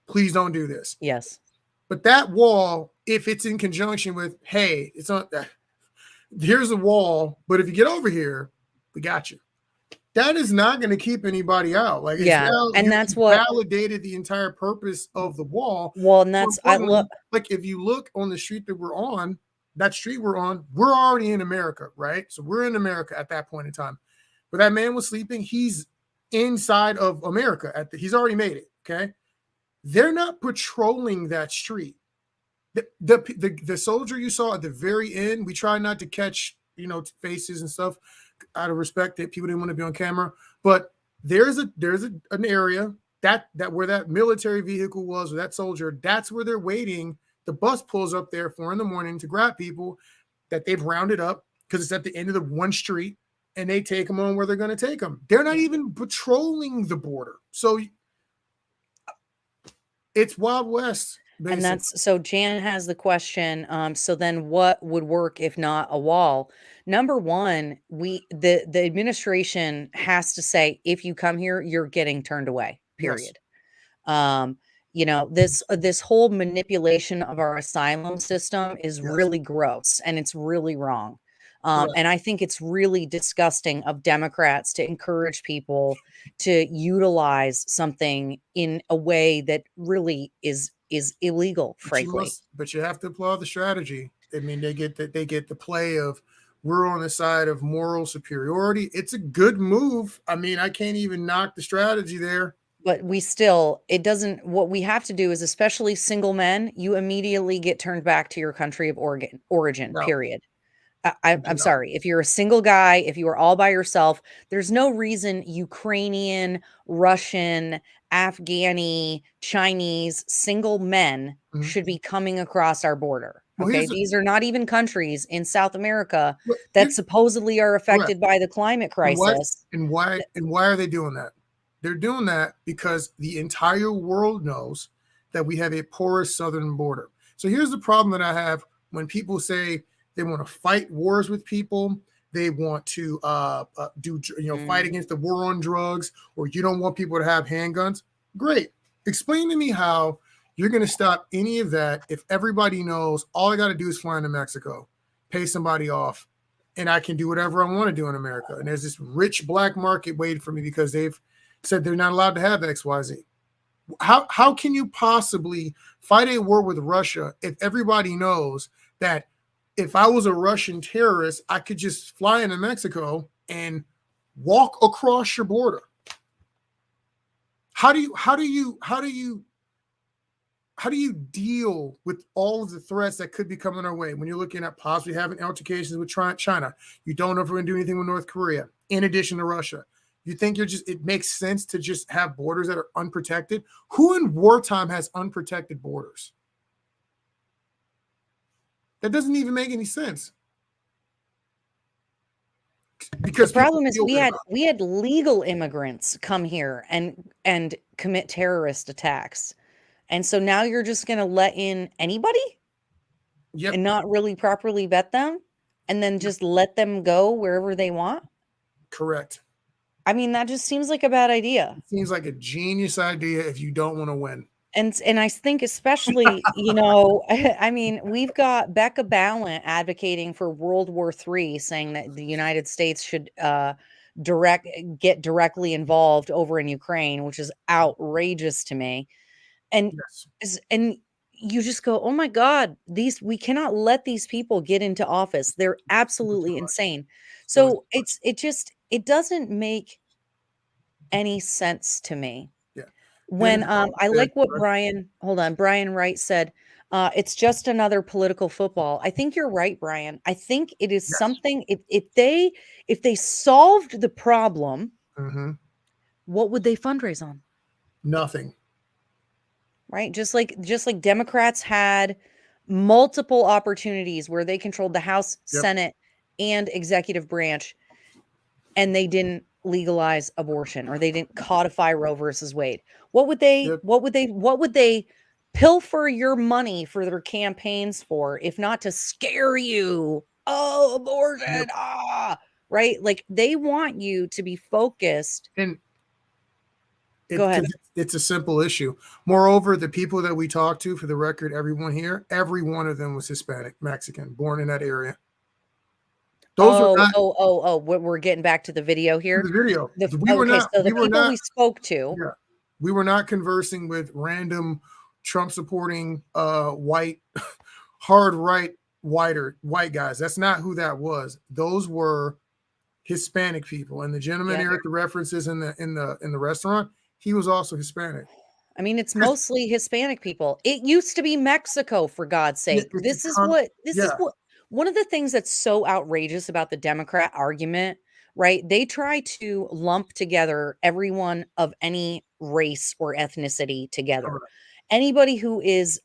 please don't do this. Yes. But that wall, if it's in conjunction with, hey, it's on. Here's a wall, but if you get over here, we got you. That is not going to keep anybody out. Like, and that's what validated the entire purpose of the wall. Well, and that's like if you look on the street that we're on, we're already in America, right? So we're in America at that point in time. But that man was sleeping. He's inside of America. He's already made it. Okay, they're not patrolling that street. The soldier you saw at the very end, we try not to catch faces and stuff out of respect that people didn't want to be on camera, but there's an area that where that military vehicle was, or that soldier, that's where they're waiting. The bus pulls up there 4 a.m. to grab people that they've rounded up because it's at the end of the one street, and they take them on where they're going to take them. They're not even patrolling the border. So it's Wild West. Basically. And that's so Jan has the question. So then what would work if not a wall? Number one, the administration has to say, if you come here, you're getting turned away, period. Yes. This whole manipulation of our asylum system is really gross, and it's really wrong. And I think it's really disgusting of Democrats to encourage people to utilize something in a way that really is illegal, frankly. But you have to applaud the strategy. I mean, they get the play of, we're on the side of moral superiority. It's a good move. I mean, I can't even knock the strategy there. But what we have to do is, especially single men, you immediately get turned back to your country of origin, period. I'm sorry. If you're a single guy, if you are all by yourself, there's no reason Ukrainian, Russian, Afghani, Chinese single men should be coming across our border. Okay. These are not even countries in South America that supposedly are affected by the climate crisis. And why are they doing that? They're doing that because the entire world knows that we have a porous southern border. So here's the problem that I have when people say they want to fight wars with people. They want to fight against the war on drugs, or you don't want people to have handguns. Great. Explain to me how you're going to stop any of that if everybody knows all I got to do is fly into Mexico, pay somebody off, and I can do whatever I want to do in America. And there's this rich black market waiting for me because they've said they're not allowed to have XYZ. How can you possibly fight a war with Russia if everybody knows that if I was a Russian terrorist, I could just fly into Mexico and walk across your border? How do you deal with all of the threats that could be coming our way when you're looking at possibly having altercations with China? You don't know if we're going to do anything with North Korea, in addition to Russia. You think it makes sense to just have borders that are unprotected? Who in wartime has unprotected borders? That doesn't even make any sense. Because the problem is we had legal immigrants come here and commit terrorist attacks. And so now you're just going to let in anybody? Yep. And not really properly vet them and then just let them go wherever they want? Correct. I mean, that just seems like a bad idea. It seems like a genius idea if you don't want to win. And I think especially, I mean, we've got Becca Balint advocating for World War III, saying that the United States should get directly involved over in Ukraine, which is outrageous to me. And and you just go, oh my God, we cannot let these people get into office. They're absolutely insane. So it doesn't make any sense to me. When I like what Brian Wright said, it's just another political football. I think you're right, Brian. I think it is something. If they solved the problem, what would they fundraise on? Nothing. Right? Just like Democrats had multiple opportunities where they controlled the House, Senate, and executive branch, and they didn't legalize abortion, or they didn't codify Roe versus Wade. What would they pilfer your money for their campaigns for, if not to scare you? Oh, abortion. Right? Like, they want you to be focused. And go ahead. It's a simple issue. Moreover, the people that we talked to, for the record, everyone here, every one of them was Hispanic, Mexican, born in that area. We're getting back to the video here. The video. The people we spoke to. Yeah, we were not conversing with random Trump supporting white, hard right white guys. That's not who that was. Those were Hispanic people. And the gentleman Yeah. here at the references in the restaurant, he was also Hispanic. I mean, it's mostly Hispanic people. It used to be Mexico, for God's Yeah, sake. it's This is con- what this is yeah. what one of the things that's so outrageous about the Democrat argument, right? They try to lump together everyone of any race or ethnicity together. Correct. Anybody who is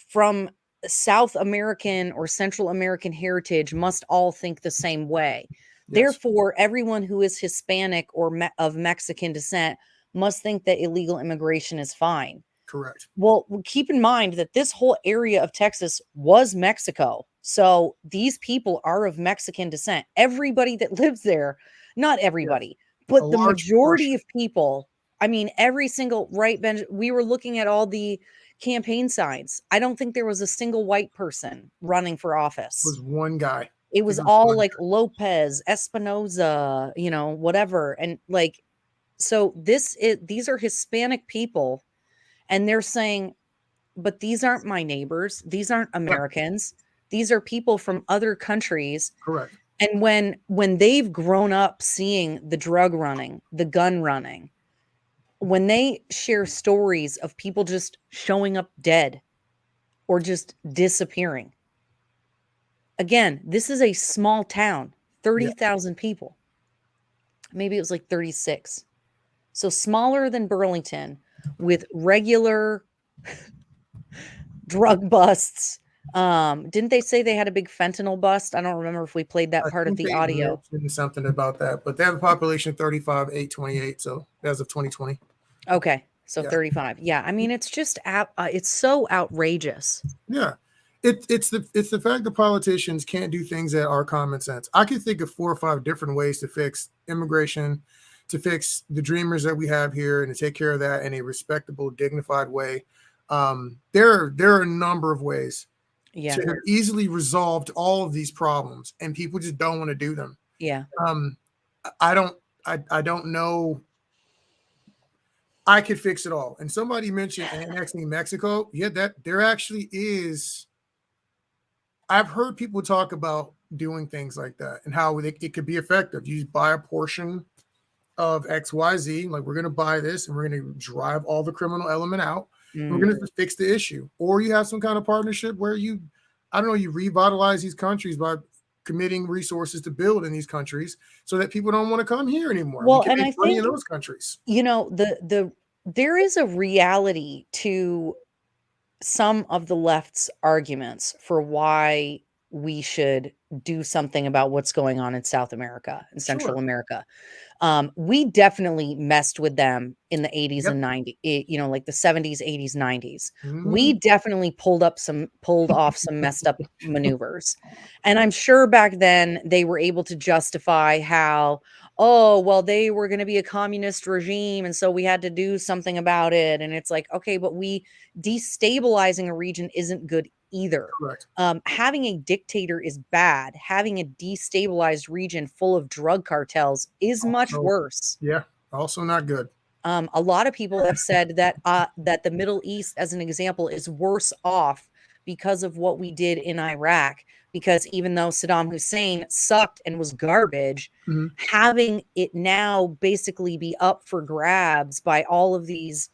from South American or Central American heritage must all think the same way. Yes. Therefore, everyone who is Hispanic or of Mexican descent must think that illegal immigration is fine. Correct. Well, keep in mind that this whole area of Texas was Mexico. So these people are of Mexican descent. Everybody that lives there, not everybody, but A the large majority portion. of people, I mean, every single right bench, we were looking at all the campaign signs. I don't think there was a single white person running for office. It was one guy. It was was all one like Lopez, Espinoza, you know, whatever. And like, so these are Hispanic people, and they're saying, but these aren't my neighbors. These aren't Americans. These are people from other countries. Correct. And when they've grown up seeing the drug running, the gun running, when they share stories of people just showing up dead or just disappearing. Again, this is a small town, 30,000 people. Maybe it was like 36. So smaller than Burlington, with regular drug busts. Didn't they say they had a big fentanyl bust? I don't remember if we played that part of the audio. Something about that, but they have a population of 35,828. So as of 2020. Okay, so Yeah. 35. Yeah, I mean, it's just it's so outrageous. Yeah. It's the fact that politicians can't do things that are common sense. I could think of 4 or 5 different ways to fix immigration, to fix the dreamers that we have here, and to take care of that in a respectable, dignified way. There are a number of ways Yeah, to have easily resolved all of these problems, and people just don't want to do them. yeah, I don't know. I could fix it all. And somebody mentioned annexing Mexico. Yeah, that there actually is. I've heard people talk about doing things like that and how it could be effective. You buy a portion of XYZ, like we're going to buy this and we're going to drive all the criminal element out. And we're going to fix the issue. Or you have some kind of partnership where you revitalize these countries by committing resources to build in these countries so that people don't want to come here anymore. Well, we can and make I money think, in those countries. you know, there is a reality to some of the left's arguments for why we should do something about what's going on in South America and Central Sure. America. We definitely messed with them in the 80s Yep. and 90s, you know, like the 70s, 80s, 90s. Mhm. We definitely pulled off some messed up maneuvers. And I'm sure back then they were able to justify how, oh, well, they were going to be a communist regime, and so we had to do something about it. And it's like, okay, but destabilizing a region isn't good either. Correct. Having a dictator is bad. Having a destabilized region full of drug cartels is much Also- worse. Yeah. Also not good. A lot of people have said that that the Middle East, as an example, is worse off because of what we did in Iraq. Because even though Saddam Hussein sucked and was garbage, Mhm. having it now basically be up for grabs by all of these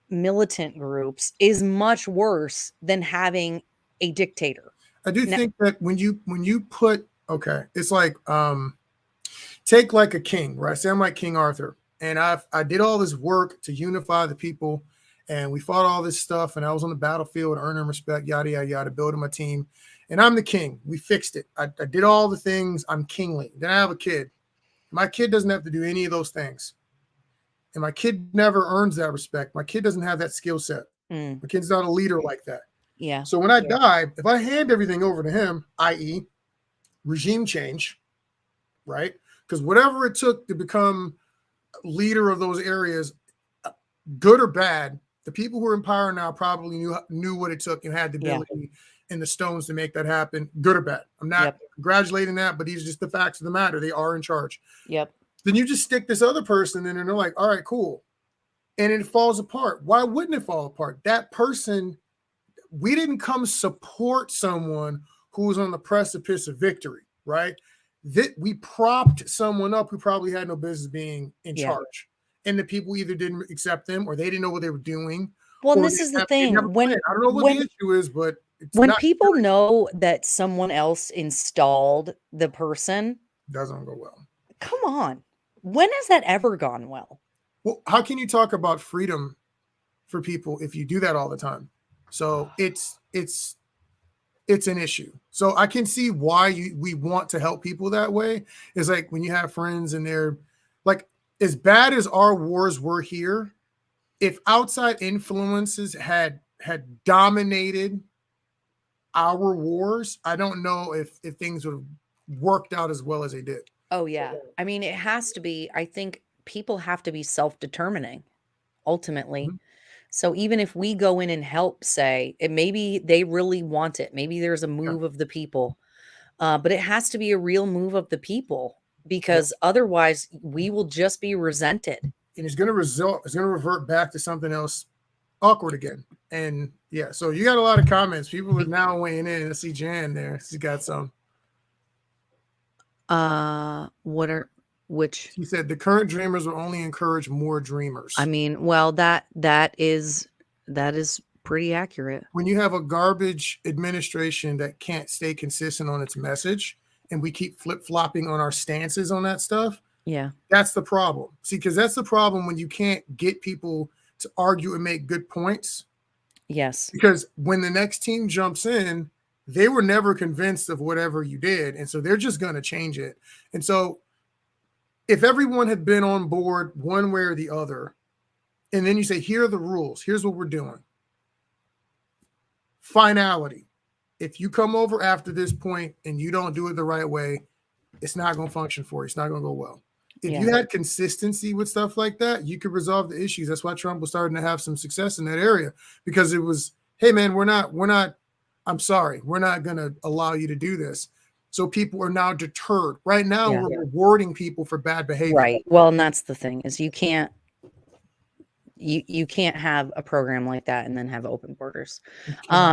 militant groups is much worse than having a dictator. I do Now- think that when you put, okay, it's like take like a king, right? Say I'm like King Arthur, and I did all this work to unify the people, and we fought all this stuff, and I was on the battlefield earning respect, yada yada yada, building my team, and I'm the king. We fixed it. I did all the things. I'm kingly. Then I have a kid. My kid doesn't have to do any of those things, and my kid never earns that respect. My kid doesn't have that skill set. Mm, My kid's not a leader like that. yeah. So when I Yeah. die, if I hand everything over to him, i.e., regime change, right? Because whatever it took to become leader of those areas, good or bad, the people who are in power now probably knew what it took and had the Yeah. ability and the stones to make that happen, good or bad. I'm not Yep. congratulating that, but these are just the facts of the matter. They are in charge. Yep. Then you just stick this other person in and they're like, all right, cool. And it falls apart. Why wouldn't it fall apart? That person, we didn't come support someone who was on the precipice of victory, right? that we propped someone up who probably had no business being in Yeah. charge. And the people either didn't accept them or they didn't know what they were doing. Well, and Or this is the they never thing. When planned. I don't know what the issue is, but it's when not people know that someone else installed the person, doesn't go well. come on. When has that ever gone well? Well, how can you talk about freedom for people if you do that all the time? So it's an issue. So I can see why we want to help people that way. It's like when you have friends and they're like, as bad as our wars were here, if outside influences had dominated our wars, I don't know if things would have worked out as well as they did. Oh, yeah. I mean, it has to be, I think people have to be self-determining ultimately. Mhm. So even if we go in and help, say, it maybe they really want it. Maybe there's a move of the people. But it has to be a real move of the people because otherwise we will just be resented. And it's going to revert back to something else awkward again. And yeah, so you got a lot of comments. People are now weighing in. I see Jan there. She's got some. Which She said the current dreamers will only encourage more dreamers. I mean, well, that is pretty accurate. When you have a garbage administration that can't stay consistent on its message and we keep flip-flopping on our stances on that stuff, Yeah. that's the problem. See, because that's the problem when you can't get people to argue and make good points. Yes. Because when the next team jumps in, they were never convinced of whatever you did. And so they're just going to change it. And so if everyone had been on board one way or the other, and then you say, here are the rules, here's what we're doing. Finality. If you come over after this point and you don't do it the right way, it's not going to function for you. It's not going to go well. If you had consistency with stuff like that, you could resolve the issues. That's why Trump was starting to have some success in that area, because it was, hey man, we're not, I'm sorry, we're not going to allow you to do this. So people are now deterred. Right now, we're rewarding people for bad behavior. Right. Well, and that's the thing is you can't have a program like that and then have open borders.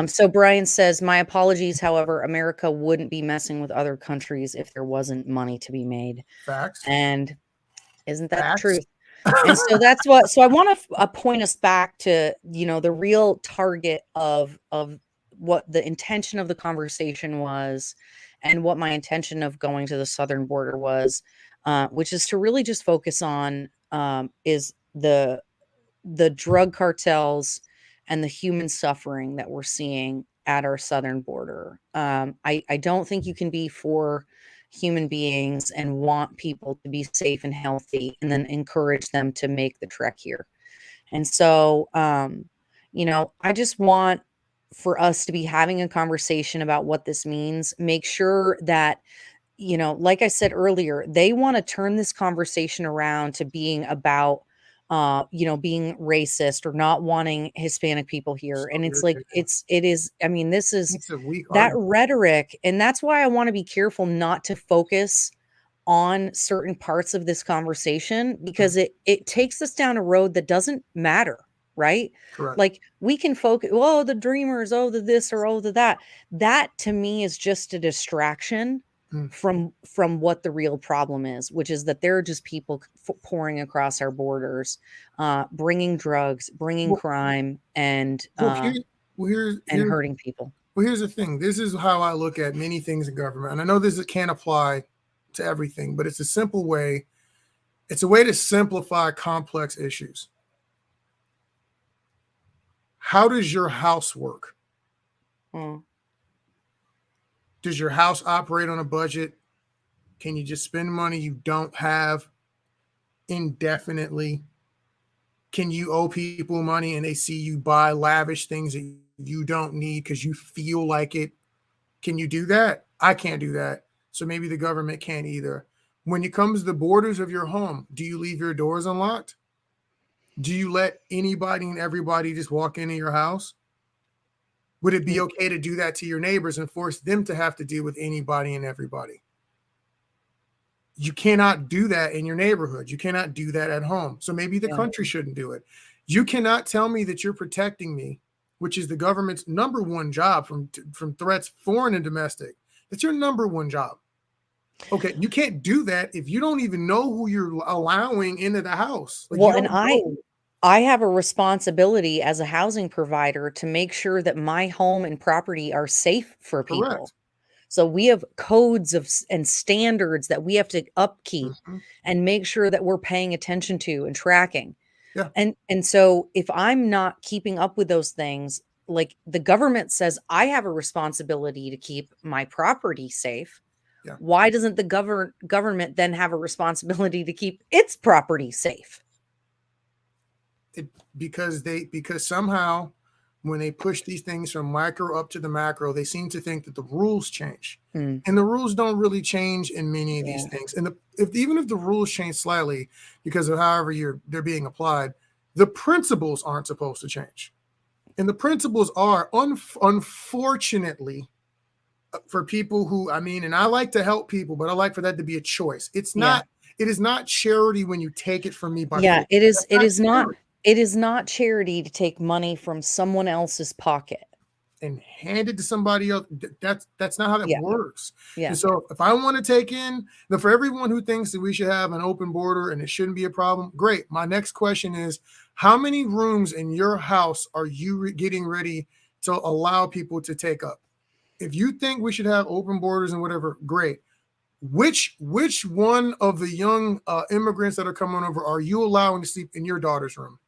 So Brian says, my apologies. However, America wouldn't be messing with other countries if there wasn't money to be made. Facts. And isn't that Facts. the truth? And so that's what, so I want to point us back to, the real target of what the intention of the conversation was and what my intention of going to the southern border was, which is to really just focus on is the drug cartels and the human suffering that we're seeing at our southern border. I don't think you can be for human beings and want people to be safe and healthy and then encourage them to make the trek here. And so, I just want for us to be having a conversation about what this means. Make sure that, like I said earlier, they want to turn this conversation around to being about being racist or not wanting Hispanic people here. So and it's like, this is It's a weak that argument. rhetoric. And that's why I want to be careful not to focus on certain parts of this conversation, because it takes us down a road that doesn't matter. Right. Correct. Like we can focus, oh, the dreamers, oh, the this or oh, the that. That to me is just a distraction from what the real problem is, which is that there are just people pouring across our borders, bringing drugs, bringing crime, and hurting people. Well, here's the thing. This is how I look at many things in government. And I know this can't apply to everything, but it's a simple way. It's a way to simplify complex issues. How does your house work? Does your house operate on a budget? Can you just spend money you don't have indefinitely? Can you owe people money and they see you buy lavish things that you don't need because you feel like it? Can you do that? I can't do that. So maybe the government can't either. When it comes to the borders of your home, do you leave your doors unlocked? Do you let anybody and everybody just walk into your house? Would it be okay to do that to your neighbors and force them to have to deal with anybody and everybody? You cannot do that in your neighborhood. You cannot do that at home. So maybe the country shouldn't do it. You cannot tell me that you're protecting me, which is the government's number one job from threats, foreign and domestic. That's your number one job. Okay, you can't do that if you don't even know who you're allowing into the house. Like, Well, you and don't know. I have a responsibility as a housing provider to make sure that my home and property are safe for people. Correct. So we have codes and standards that we have to upkeep Mhm. and make sure that we're paying attention to and tracking. Yeah. And so if I'm not keeping up with those things, like the government says I have a responsibility to keep my property safe. Yeah. Why doesn't the government then have a responsibility to keep its property safe? Because somehow when they push these things from micro up to the macro, they seem to think that the rules change. Mm, And the rules don't really change in many of these yeah. things. And even if the rules change slightly because of however they're being applied, the principles aren't supposed to change. And the principles are unfortunately for people who, I mean, and I like to help people, but I like for that to be a choice. It is not charity when you take it from me by Yeah, force. it is That's it not is not charity. it is not charity to take money from someone else's pocket. And hand it to somebody else. That's not how that Yeah. works. Yeah. And so if I want to take in, now for everyone who thinks that we should have an open border and it shouldn't be a problem, great. My next question is, how many rooms in your house are you getting ready to allow people to take up? If you think we should have open borders and whatever, great. Which one of the young immigrants that are coming over are you allowing to sleep in your daughter's room?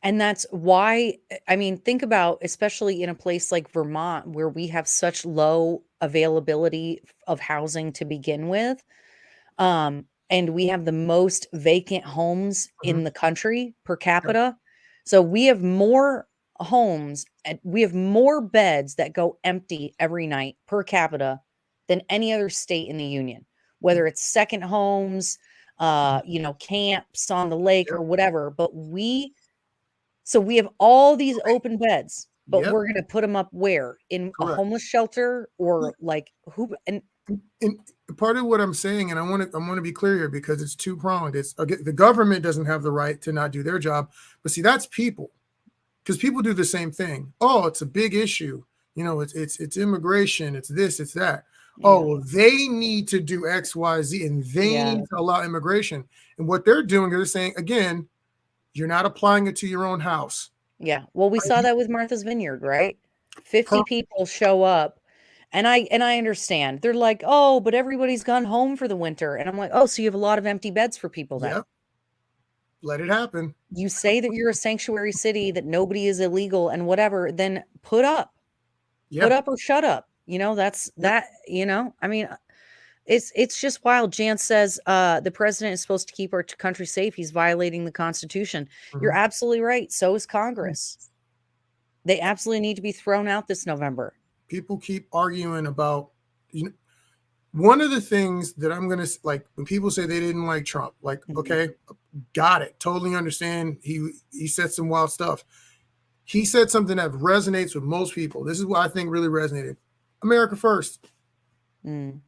And that's why, I mean, think about, especially in a place like Vermont, where we have such low availability of housing to begin with. And we have the most vacant homes in Mhm. the country per Yeah. capita. So we have more homes and we have more beds that go empty every night per capita than any other state in the union, whether it's second homes, camps on the lake Yep. or whatever. So we have all these open beds, but Yep. we're going to put them up where? In a Correct. homeless shelter or like who? And And part of what I'm saying, and I want to be clear here because it's two pronged. It's again, the government doesn't have the right to not do their job, but see, that's people, because people do the same thing. Oh, it's a big issue. It's immigration. It's this. It's that. Oh, yeah, well, they need to do X, Y, Z, and they yeah, need to allow immigration. And what they're doing is they're saying again, you're not applying it to your own house. yeah. Well, we Are saw you- that with Martha's Vineyard, right? 50 per- people show up. And I understand. They're like, "Oh, but everybody's gone home for the winter." And I'm like, "Oh, so you have a lot of empty beds for people then." Yep. Let it happen. You say that you're a sanctuary city, that nobody is illegal and whatever, then put up. Put Yeah. up or shut up. That's Yep. that, I mean, it's just wild. Jan says the president is supposed to keep our country safe. He's violating the Constitution. You're Mhm. absolutely right. So is Congress. They absolutely need to be thrown out this November. People keep arguing about, one of the things that I'm going to like when people say they didn't like Trump, like, Mhm. okay, got it. Totally understand. He said some wild stuff. He said something that resonates with most people. This is what I think really resonated. America first. Mm,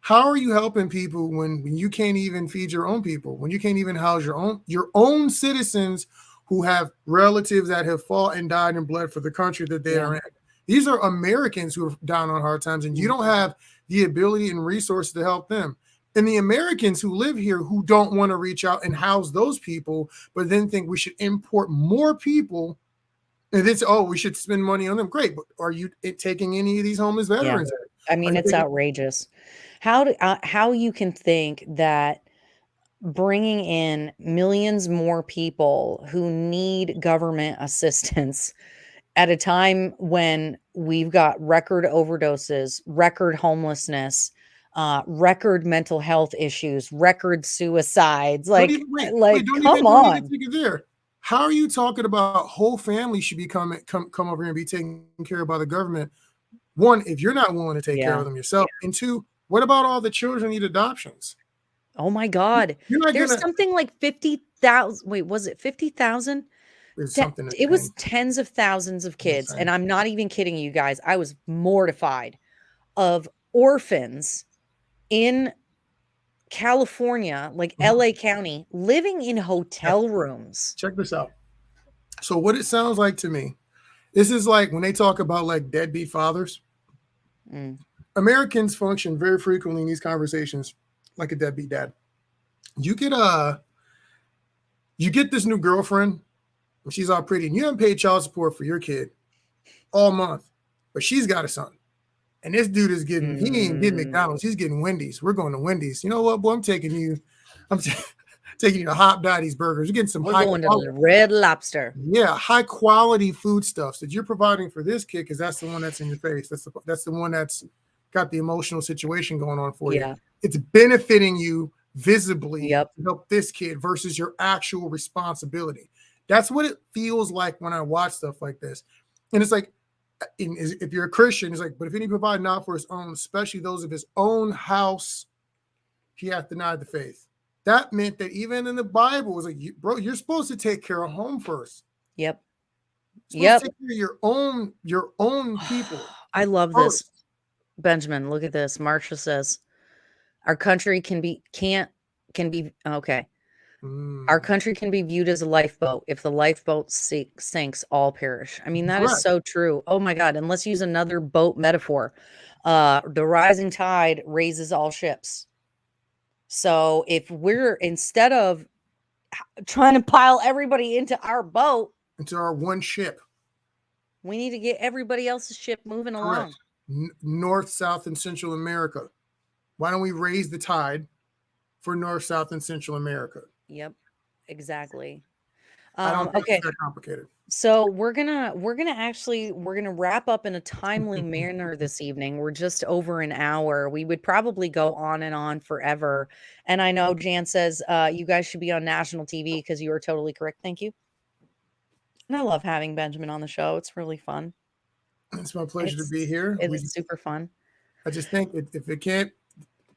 How are you helping people when you can't even feed your own people, when you can't even house your own citizens who have relatives that have fought and died and bled for the country that they Yeah. are in? These are Americans who are down on hard times, and you don't have the ability and resources to help them. And the Americans who live here who don't want to reach out and house those people, but then think we should import more people. And it's, oh, we should spend money on them. Great, but are you taking any of these homeless veterans? I mean, it's outrageous. How you can think that bringing in millions more people who need government assistance at a time when we've got record overdoses, record homelessness, record mental health issues, record suicides, Don't even, wait, don't come even on. take it there. How are you talking about whole families should be come over here and be taken care of by the government? One, if you're not willing to take care Yeah. of them yourself, and two, what about all the children need adoptions? Oh my God. You're not There's gonna. something like 50,000. Wait, was it 50,000? There's something. It was tens of thousands of kids. insane. And I'm not even kidding you guys. I was mortified of orphans in California, like Mhm. LA County, living in hotel rooms. Check this out. So what it sounds like to me, this is like when they talk about like deadbeat fathers. Mm, Americans function very frequently in these conversations like a deadbeat dad. You get this new girlfriend, and she's all pretty, and you haven't paid child support for your kid all month, but she's got a son. And this dude is getting, he ain't getting McDonald's, he's getting Wendy's. We're going to Wendy's. You know what, boy? I'm taking you to Hot Daddy's Burgers. You're getting some We're high going to quality, the Red Lobster. yeah, high quality foodstuffs that you're providing for this kid, because that's the one that's in your face. That's the one that's got the emotional situation going on for Yeah. you. It's benefiting you visibly Yep. to help this kid versus your actual responsibility. That's what it feels like when I watch stuff like this. And it's like, if you're a Christian, it's like, but if any provide not for his own, especially those of his own house, he hath denied the faith. That meant that even in the Bible, it was like, bro, you're supposed to take care of home first. Yep. You're supposed to take care of your own people. I love this. first. Benjamin, look at this. Marsha says, our country can be okay. Our country can be viewed as a lifeboat. If the lifeboat sinks, all perish. I mean, that is Correct. so true. Oh my God. And let's use another boat metaphor. The rising tide raises all ships. So if we're, instead of trying to pile everybody into our boat, into our one ship. we need to get everybody else's ship moving along. Correct. North, South, and Central America. Why don't we raise the tide for North, South, and Central America? Yep, exactly. I don't think Okay, it's that complicated. so we're gonna wrap up in a timely manner this evening. We're just over an hour. We would probably go on and on forever. And I know Jan says you guys should be on national TV because you are totally correct. Thank you. And I love having Benjamin on the show. It's really fun. It's my pleasure to be here. It's super fun. I just think if it can't,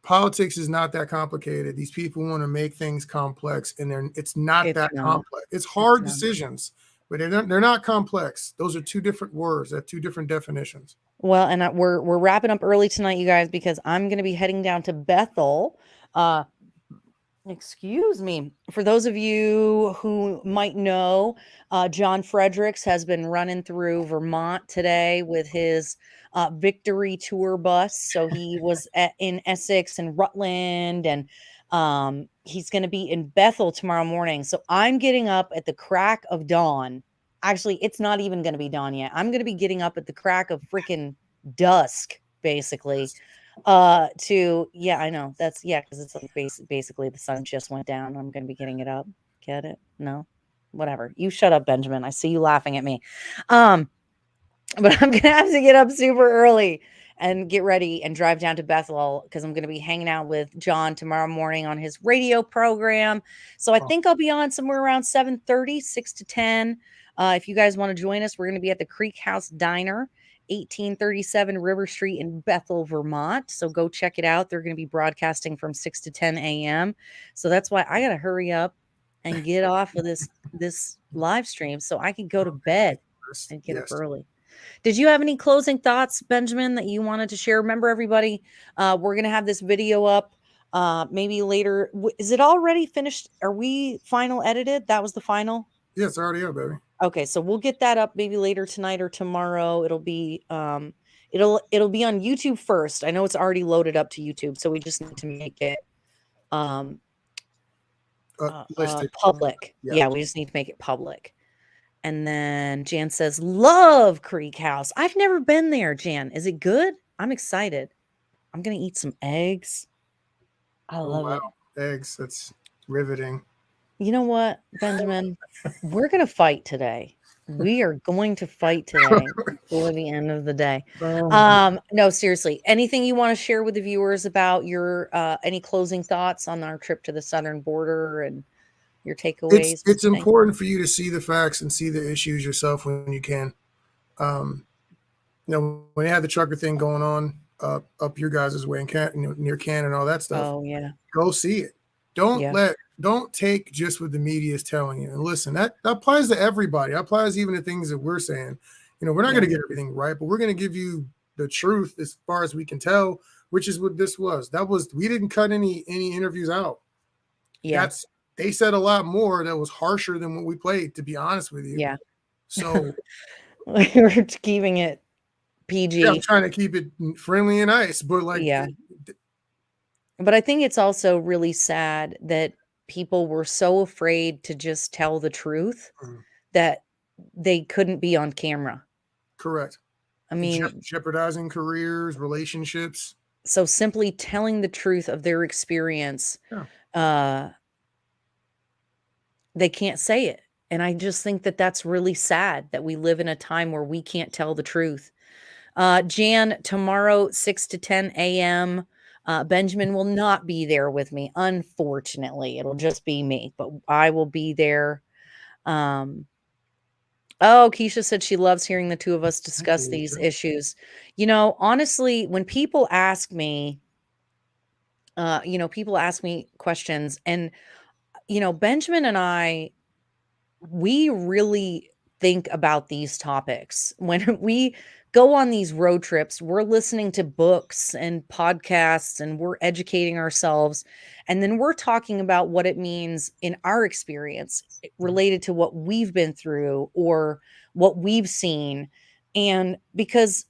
politics is not that complicated. These people want to make things complex, and it's not that complex. It's hard decisions, but they're not complex. Those are two different words. They have two different definitions. Well, and we're wrapping up early tonight, you guys, because I'm going to be heading down to Bethel. Excuse me. For those of you who might know, John Fredericks has been running through Vermont today with his victory tour bus. So he was in Essex and Rutland, and he's going to be in Bethel tomorrow morning. So I'm getting up at the crack of dawn. Actually, it's not even going to be dawn yet. I'm going to be getting up at the crack of freaking dusk, basically. I know that's because it's like basically the sun just went down. I'm gonna be getting it up. Get it? No, whatever. You shut up, Benjamin. I see you laughing at me. But I'm gonna have to get up super early and get ready and drive down to Bethel because I'm gonna be hanging out with John tomorrow morning on his radio program. So I think I'll be on somewhere around 7:30, 6 to 10. If you guys want to join us, we're gonna be at the Creek House Diner, 1837 River Street in Bethel, Vermont. So go check it out. They're going to be broadcasting from 6 to 10 a.m. So that's why I got to hurry up and get off of this live stream so I can go to bed and get up early. Did you have any closing thoughts, Benjamin, that you wanted to share? Remember, everybody, we're going to have this video up maybe later. Is it already finished? Are we final edited? That was the final? Yeah, it's already up, baby. Okay, so we'll get that up maybe later tonight or tomorrow. It'll be it'll be on YouTube first. I know it's already loaded up to YouTube, so we just need to make it public. Yeah, we just need to make it public. And then Jan says, "Love Creek House. I've never been there, Jan. Is it good? I'm excited. I'm gonna eat some eggs. I love it. Eggs. That's riveting. You know what, Benjamin? We're going to fight today. We are going to fight today before the end of the day. No, seriously. Anything you want to share with the viewers about your any closing thoughts on our trip to the southern border and your takeaways? It's important for you to see the facts and see the issues yourself when you can. When you had the trucker thing going on up your guys' way in near Canton and all that stuff. Oh yeah. Go see it. Don't take just what the media is telling you. And listen, that applies to everybody. That applies even to things that we're saying. We're not going to get everything right, but we're going to give you the truth as far as we can tell, which is what this was. We didn't cut any interviews out. Yeah. They said a lot more that was harsher than what we played, to be honest with you. Yeah. So we're keeping it PG. Yeah, I'm trying to keep it friendly and nice, but like, Yeah. But I think it's also really sad that people were so afraid to just tell the truth Mhm. that they couldn't be on camera. correct. I mean, Jeopardizing careers, relationships. so simply telling the truth of their experience, Yeah. they can't say it. And I just think that that's really sad that we live in a time where we can't tell the truth. Jan, tomorrow, 6 to 10 a.m., Benjamin will not be there with me, unfortunately. It'll just be me, but I will be there. Oh, Keisha said she loves hearing the two of us discuss these issues. You know, honestly, when people ask me, people ask me questions, and, Benjamin and I, we really think about these topics. When we go on these road trips, we're listening to books and podcasts and we're educating ourselves. And then we're talking about what it means in our experience related to what we've been through or what we've seen. And because,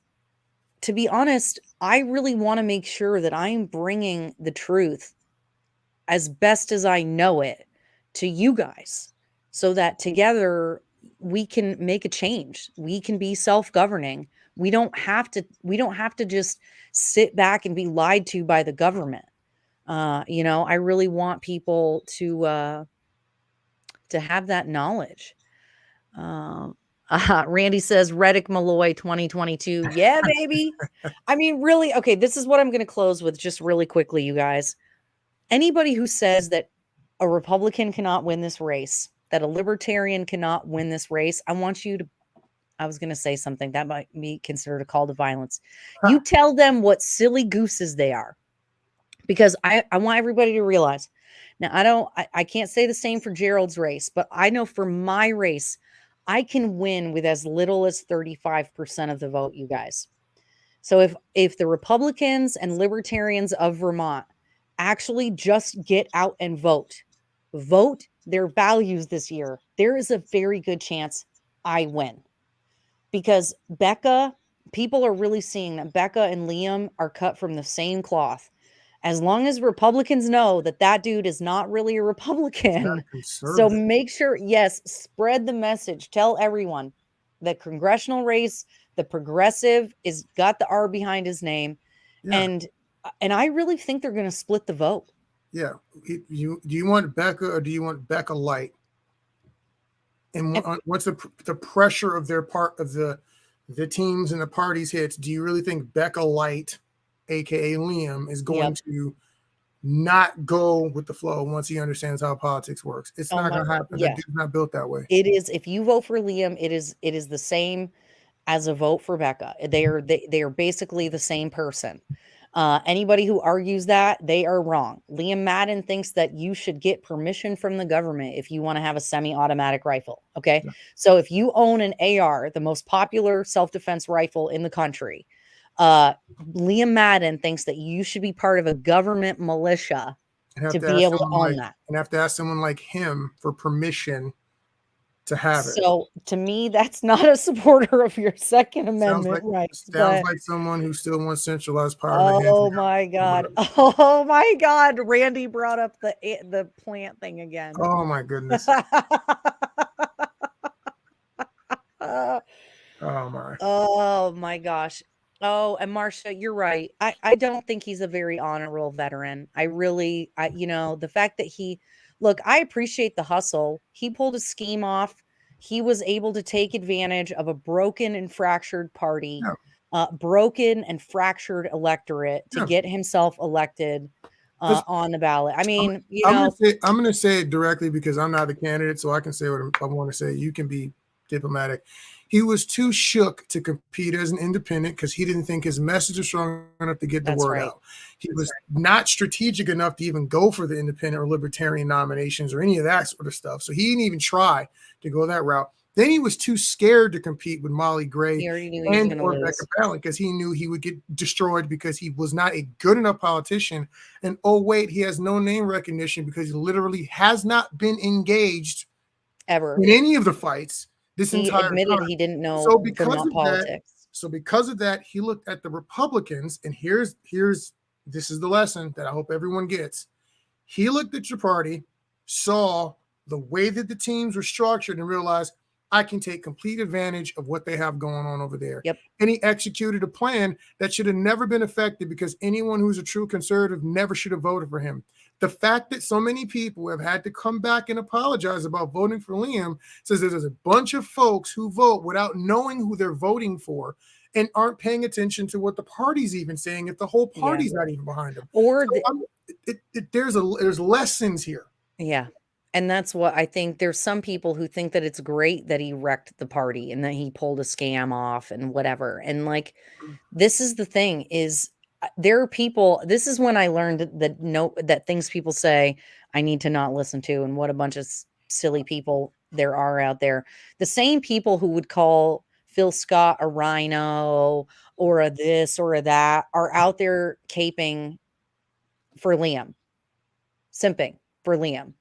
to be honest, I really want to make sure that I'm bringing the truth as best as I know it to you guys so that together we can make a change. We can be self-governing. We don't have to just sit back and be lied to by the government. I really want people to have that knowledge. Randy says Reddick Malloy 2022. Yeah, baby. I mean, really, okay, this is what I'm going to close with just really quickly, you guys. Anybody who says that a Republican cannot win this race, that a libertarian cannot win this race, I was going to say something that might be considered a call to violence. You tell them what silly gooses they are, because I want everybody to realize. Now, I can't say the same for Gerald's race, but I know for my race, I can win with as little as 35% of the vote, you guys. So if the Republicans and libertarians of Vermont actually just get out and vote their values this year, there is a very good chance I win. Because people are really seeing that Becca and Liam are cut from the same cloth. As long as Republicans know that dude is not really a Republican. So make sure, yes, spread the message. Tell everyone the congressional race, the progressive is got the R behind his name. Yeah. And I really think they're going to split the vote. Yeah. Do you want Becca or do you want Becca light? And once the pressure of their part of the teams and the parties hits, do you really think Becca light, aka Liam, is going to not go with the flow once he understands how politics works? It's not going to happen. Yes. That dude's not built that way. It is. If you vote for Liam, it is the same as a vote for Becca. They are basically the same person. Anybody who argues that, they are wrong. Liam Madden thinks that you should get permission from the government if you want to have a semi-automatic rifle. Okay. Yeah. So if you own an AR, the most popular self-defense rifle in the country, Liam Madden thinks that you should be part of a government militia to be able to own that. And have to ask someone like him for permission to have it. So to me, that's not a supporter of your Second Amendment rights. Sounds like someone who still wants centralized power. Oh my God. Oh my God. Randy brought up the plant thing again. Oh my goodness. Oh my gosh. Oh, and Marcia, you're right. I don't think he's a very honor roll veteran. The fact that look, I appreciate the hustle. He pulled a scheme off. He was able to take advantage of a broken and fractured party, broken and fractured electorate to get himself elected on the ballot. I mean, I'm going to say it directly because I'm not the candidate, so I can say what I want to say. You can be diplomatic. He was too shook to compete as an independent because he didn't think his message was strong enough to get the word out. He was not strategic enough to even go for the independent or libertarian nominations or any of that sort of stuff. So he didn't even try to go that route. Then he was too scared to compete with Molly Gray and or Becca Balint because he knew he would get destroyed because he was not a good enough politician. And oh wait, he has no name recognition because he literally has not been engaged ever in any of the fights. He admitted he didn't know so because Vermont politics. So because of that, he looked at the Republicans, and here's this is the lesson that I hope everyone gets. He looked at your party, saw the way that the teams were structured, and realized I can take complete advantage of what they have going on over there. Yep. And he executed a plan that should have never been effective, because anyone who's a true conservative never should have voted for him. The fact that so many people have had to come back and apologize about voting for Liam says that there's a bunch of folks who vote without knowing who they're voting for and aren't paying attention to what the party's even saying if the whole party's not even behind them. Or There's lessons here. yeah. And that's what I think. There's some people who think that it's great that he wrecked the party and that he pulled a scam off and whatever. And like, this is the thing is there are people, this is when I learned that things people say I need to not listen to, and what a bunch of silly people there are out there. The same people who would call Phil Scott a rhino or a this or a that are out there caping for Liam, simping for Liam.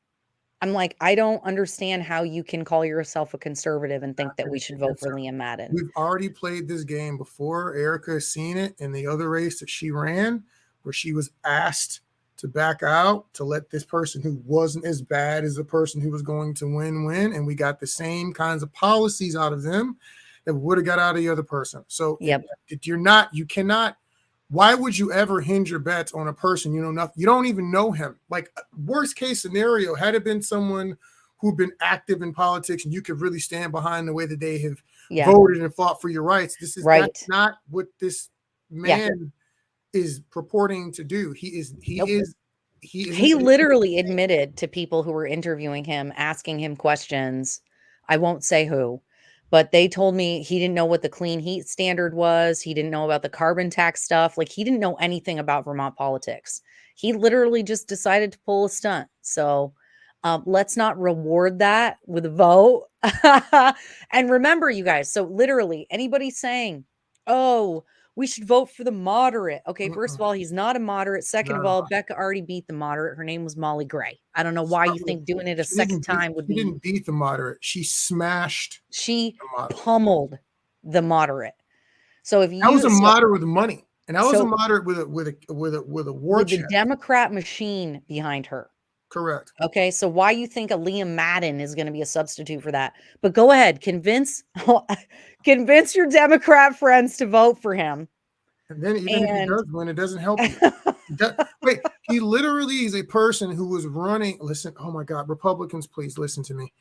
I'm like, I don't understand how you can call yourself a conservative and think that we should vote for Liam Madden. We've already played this game before. Erica has seen it in the other race that she ran, where she was asked to back out to let this person who wasn't as bad as the person who was going to win. And we got the same kinds of policies out of them that would have got out of the other person. So Yep. you cannot. Why would you ever hinge your bets on a person you know nothing? You don't even know him. Like, worst case scenario, had it been someone who'd been active in politics and you could really stand behind the way that they have voted and fought for your rights. This is that's not what this man is purporting to do. He literally admitted to people who were interviewing him, asking him questions. I won't say who, but they told me he didn't know what the clean heat standard was. He didn't know about the carbon tax stuff. Like, he didn't know anything about Vermont politics. He literally just decided to pull a stunt. So let's not reward that with a vote. And remember, you guys, so literally anybody saying, oh, we should vote for the moderate. Okay, first of all, he's not a moderate. Second of all, Becca already beat the moderate. Her name was Molly Gray. I don't know why you think doing it a second time would be. She didn't beat the moderate. She smashed. She pummeled the moderate. So if you that was a moderate with money, and that was a moderate with a war with the Democrat machine behind her. Correct. Okay, so why you think a Liam Madden is going to be a substitute for that? But go ahead, convince your Democrat friends to vote for him. And then if he does win, it doesn't help you. Wait, he literally is a person who was running. Listen, oh my God, Republicans, please listen to me.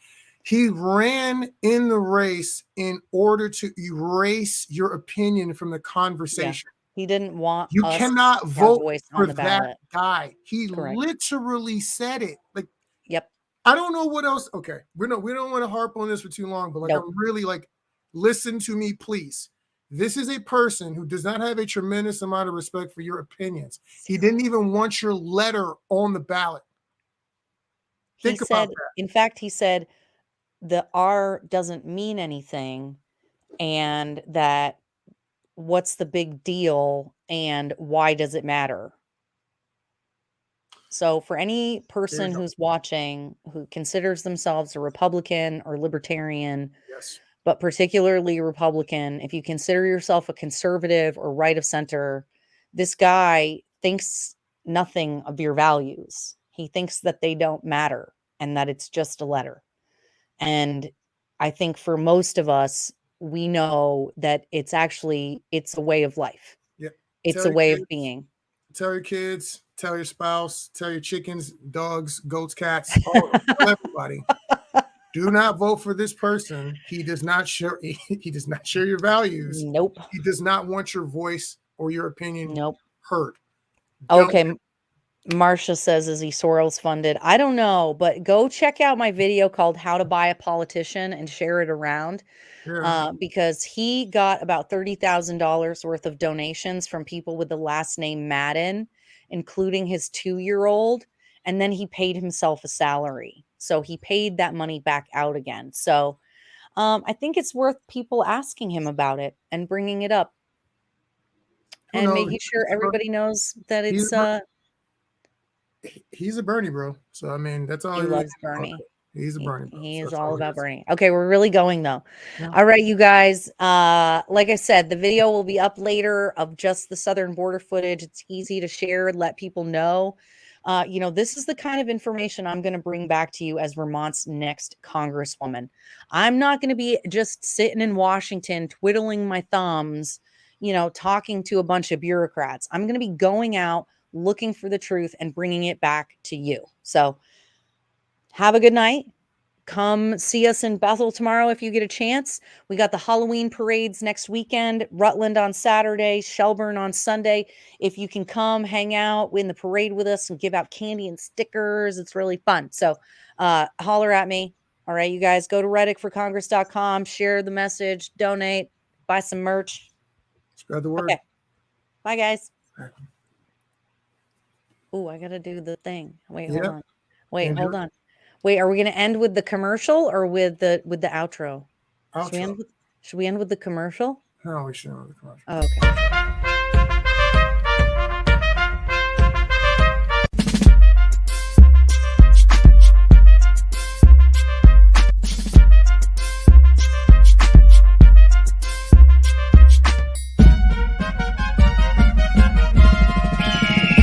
He ran in the race in order to erase your opinion from the conversation. Yeah. He didn't want you cannot vote for that ballot. guy. He literally said it. Like, yep. I don't know what else. Okay, we don't want to harp on this for too long, but like, I'm really like, listen to me, please. This is a person who does not have a tremendous amount of respect for your opinions. He didn't even want your letter on the ballot. Think about that. In fact, he said the R doesn't mean anything, and that what's the big deal and why does it matter? So for any person who's watching who considers themselves a Republican or libertarian, but particularly Republican, if you consider yourself a conservative or right of center, this guy thinks nothing of your values. He thinks that they don't matter and that it's just a letter. And I think for most of us, we know that it's a way of life. Yep. It's a way of being. Tell your kids, tell your spouse, tell your chickens, dogs, goats, cats, everybody. Do not vote for this person. He does not share your values. Nope. He does not want your voice or your opinion heard. Okay. Marcia says, is he Soros funded? I don't know, but go check out my video called How to Buy a Politician and share it around. Because he got about $30,000 worth of donations from people with the last name Madden, including his 2-year-old. And then he paid himself a salary. So he paid that money back out again. So I think it's worth people asking him about it and bringing it up. And making sure everybody knows that it's... he's a Bernie bro. So, I mean, that's all. He loves Bernie. He's a Bernie bro. He So is that's all all it about is. Bernie. Okay, we're really going though. Yeah. All right, you guys. Like I said, the video will be up later of just the southern border footage. It's easy to share and let people know. This is the kind of information I'm going to bring back to you as Vermont's next congresswoman. I'm not going to be just sitting in Washington twiddling my thumbs, talking to a bunch of bureaucrats. I'm going to be going out looking for the truth and bringing it back to you. So have a good night. Come see us in Bethel tomorrow if you get a chance. We got the Halloween parades next weekend, Rutland on Saturday, Shelburne on Sunday. If you can come hang out in the parade with us and give out candy and stickers, it's really fun. So holler at me. All right, you guys, go to reddickforcongress.com, share the message, donate, buy some merch. Spread the word. Okay. Bye, guys. All right. Oh, I got to do the thing. Wait, Yeah. hold on. Wait, Can do hold it. on. Wait, are we going to end with the commercial or with the outro? Should we Outro. end with the commercial? No, we shouldn't. Oh, okay.